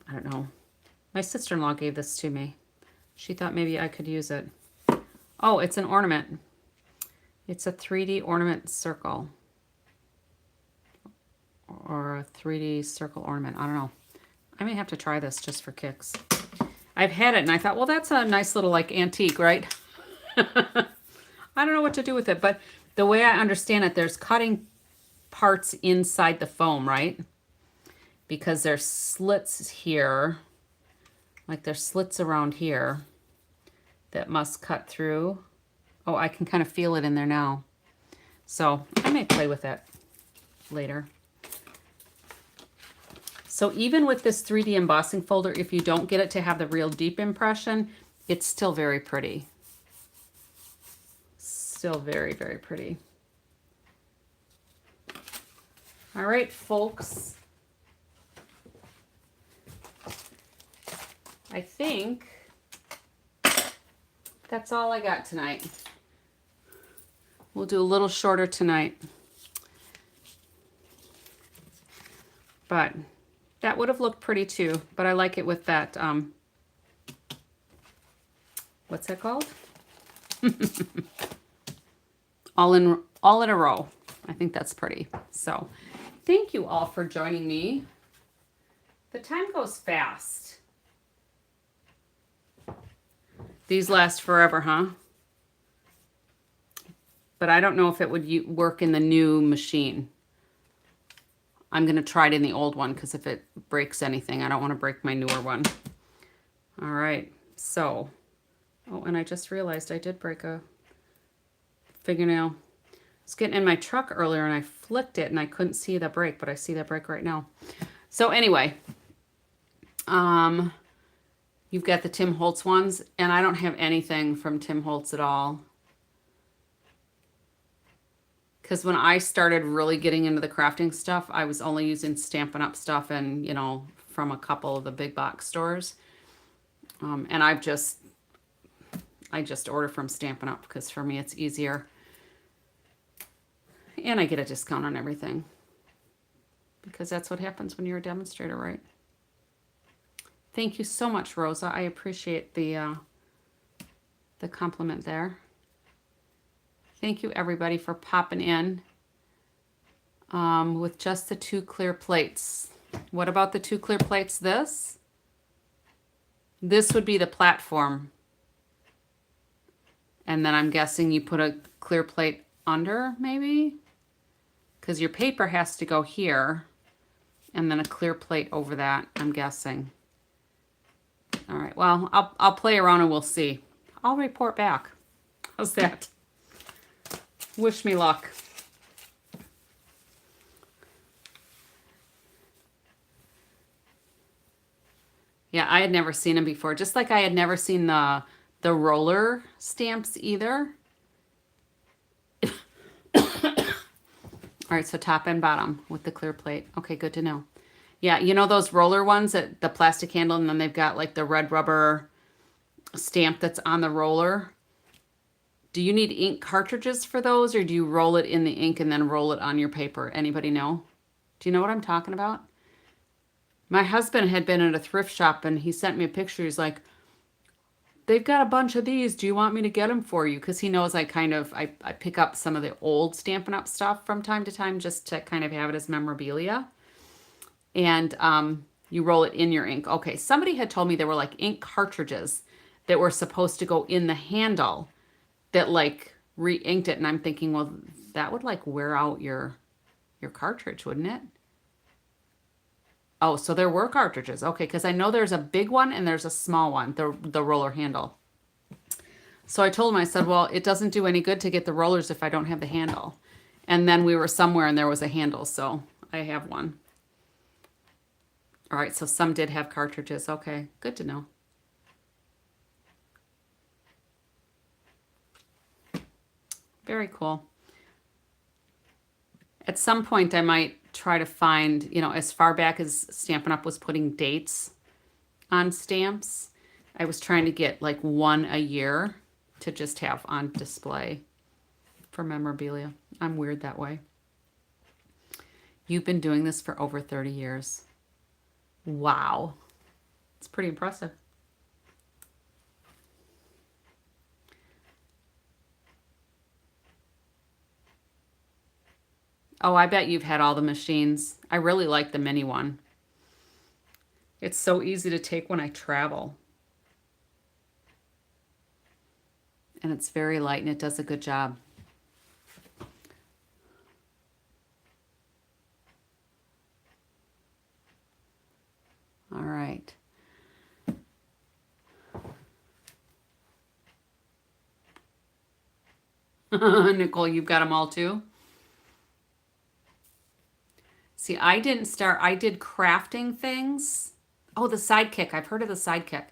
I don't know. My sister-in-law gave this to me. She thought maybe I could use it. Oh, it's an ornament. It's a 3D ornament circle. Or a 3D circle ornament. I don't know. I may have to try this just for kicks. I've had it and I thought, well, that's a nice little like antique, right? I don't know what to do with it, but the way I understand it, there's cutting parts inside the foam, right? Because there's slits here, like there's slits around here that must cut through. Oh, I can kind of feel it in there now. So I may play with it later. So even with this 3D embossing folder, if you don't get it to have the real deep impression, it's still very pretty. Still very, very pretty. All right, folks. I think that's all I got tonight. We'll do a little shorter tonight. But that would have looked pretty too, but I like it with that, what's that called? all in a row. I think that's pretty. So thank you all for joining me. The time goes fast. These last forever, huh? But I don't know if it would work in the new machine. I'm going to try it in the old one because if it breaks anything, I don't want to break my newer one. All right. So, oh, and I just realized I did break a fingernail. I was getting in my truck earlier and I flicked it and I couldn't see the break, but I see that break right now. So anyway, you've got the Tim Holtz ones, and I don't have anything from Tim Holtz at all. Because when I started really getting into the crafting stuff, I was only using Stampin' Up! Stuff and, you know, from a couple of the big box stores. And I just order from Stampin' Up! Because for me it's easier. And I get a discount on everything. Because that's what happens when you're a demonstrator, right? Thank you so much, Rosa. I appreciate the compliment there. Thank you, everybody, for popping in with just the 2 clear plates. What about the 2 clear plates? This would be the platform. And then I'm guessing you put a clear plate under, maybe? Because your paper has to go here. And then a clear plate over that, I'm guessing. All right, well, I'll play around and we'll see. I'll report back. How's that? Wish me luck. Yeah, I had never seen them before. Just like I had never seen the roller stamps either. All right, so top and bottom with the clear plate. Okay, good to know. Yeah, you know those roller ones, that the plastic handle, and then they've got like the red rubber stamp that's on the roller. Do you need ink cartridges for those, or do you roll it in the ink and then roll it on your paper? Anybody know? Do you know what I'm talking about? My husband had been at a thrift shop and he sent me a picture. He's like, they've got a bunch of these. Do you want me to get them for you? Because he knows I pick up some of the old Stampin' Up! Stuff from time to time just to kind of have it as memorabilia. And you roll it in your ink. Okay, somebody had told me there were like ink cartridges that were supposed to go in the handle that like re-inked it. And I'm thinking, well, that would like wear out your cartridge, wouldn't it? Oh, so there were cartridges. Okay, because I know there's a big one and there's a small one, the roller handle. So I told him, I said, well, it doesn't do any good to get the rollers if I don't have the handle. And then we were somewhere and there was a handle, so I have one. All right, so some did have cartridges. Okay, good to know. Very cool. At some point, I might try to find, you know, as far back as Stampin' Up! Was putting dates on stamps, I was trying to get like one a year to just have on display for memorabilia. I'm weird that way. You've been doing this for over 30 years. Wow. It's pretty impressive. Oh, I bet you've had all the machines. I really like the mini one. It's so easy to take when I travel. And it's very light and it does a good job. All right. Nicole, you've got them all too? See, I did crafting things. Oh, the Sidekick. I've heard of the Sidekick.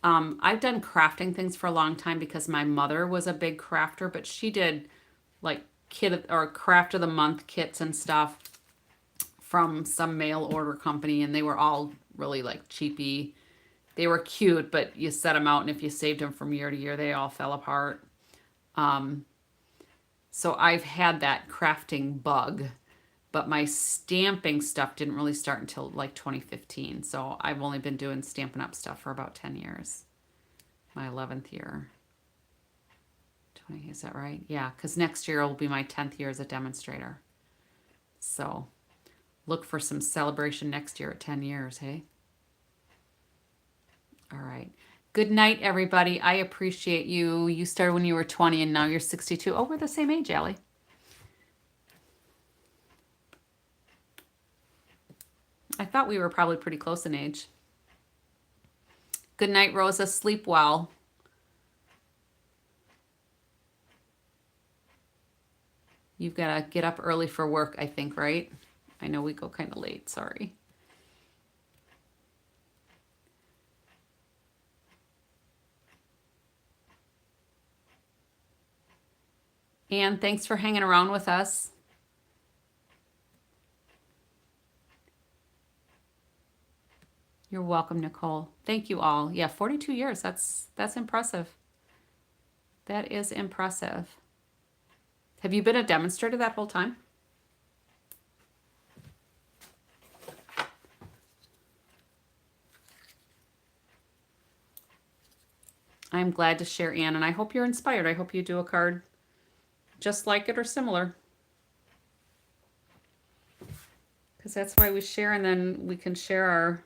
I've done crafting things for a long time because my mother was a big crafter, but she did like kit or craft of the month kits and stuff from some mail order company, and they were all really like cheapy. They were cute, but you set them out, and if you saved them from year to year, they all fell apart. So I've had that crafting bug, but my stamping stuff didn't really start until like 2015. So I've only been doing Stampin' Up! Stuff for about 10 years. My 11th year. 20, is that right? Yeah, because next year will be my 10th year as a demonstrator. So look for some celebration next year at 10 years, hey? All right. Good night, everybody. I appreciate you. You started when you were 20 and now you're 62. Oh, we're the same age, Allie. I thought we were probably pretty close in age. Good night, Rosa. Sleep well. You've got to get up early for work, I think, right? I know we go kind of late. Sorry. And thanks for hanging around with us. You're welcome, Nicole. Thank you all. Yeah, 42 years. That's impressive. That is impressive. Have you been a demonstrator that whole time? I'm glad to share, Anne, and I hope you're inspired. I hope you do a card just like it or similar. Because that's why we share, and then we can share our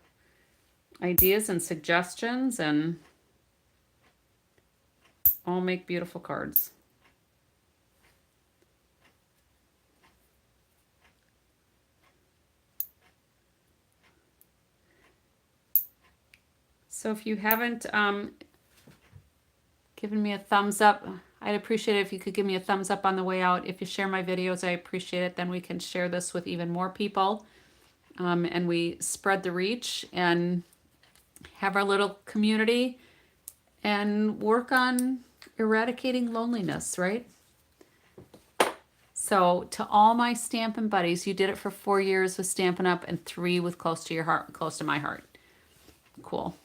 ideas and suggestions and all make beautiful cards. So if you haven't given me a thumbs up, I'd appreciate it if you could give me a thumbs up on the way out. If you share my videos, I appreciate it. Then we can share this with even more people. And we spread the reach and have our little community and work on eradicating loneliness, right? So to all my Stampin' Buddies, you did it for 4 years with Stampin' Up! And 3 with Close to Your Heart, Close to My Heart. Cool.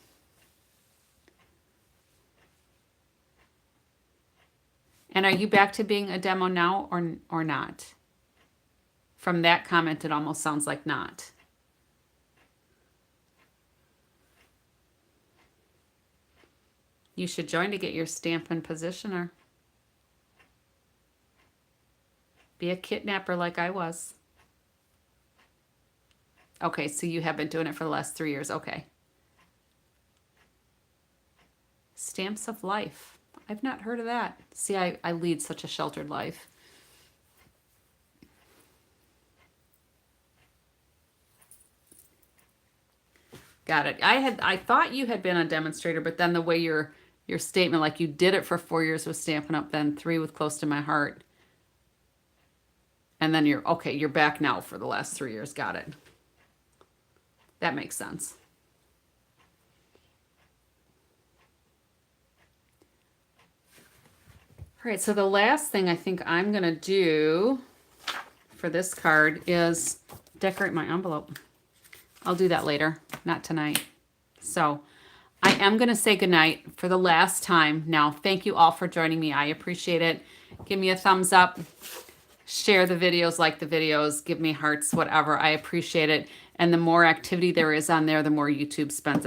And are you back to being a demo now or not? From that comment, it almost sounds like not. You should join to get your Stampin' Positioner. Be a kidnapper like I was. Okay, so you have been doing it for the last 3 years. Okay. Stamps of Life. I've not heard of that. See, I lead such a sheltered life. Got it. I thought you had been a demonstrator, but then the way your statement, like you did it for 4 years with Stampin' Up, then 3 with Close to My Heart. And then you're back now for the last 3 years. Got it. That makes sense. All right, so the last thing I think I'm going to do for this card is decorate my envelope. I'll do that later, not tonight. So I am going to say goodnight for the last time now. Thank you all for joining me. I appreciate it. Give me a thumbs up. Share the videos, like the videos, give me hearts, whatever. I appreciate it. And the more activity there is on there, the more YouTube sends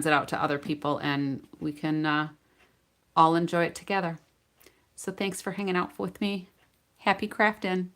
it out to other people, and we can all enjoy it together. So thanks for hanging out with me. Happy crafting.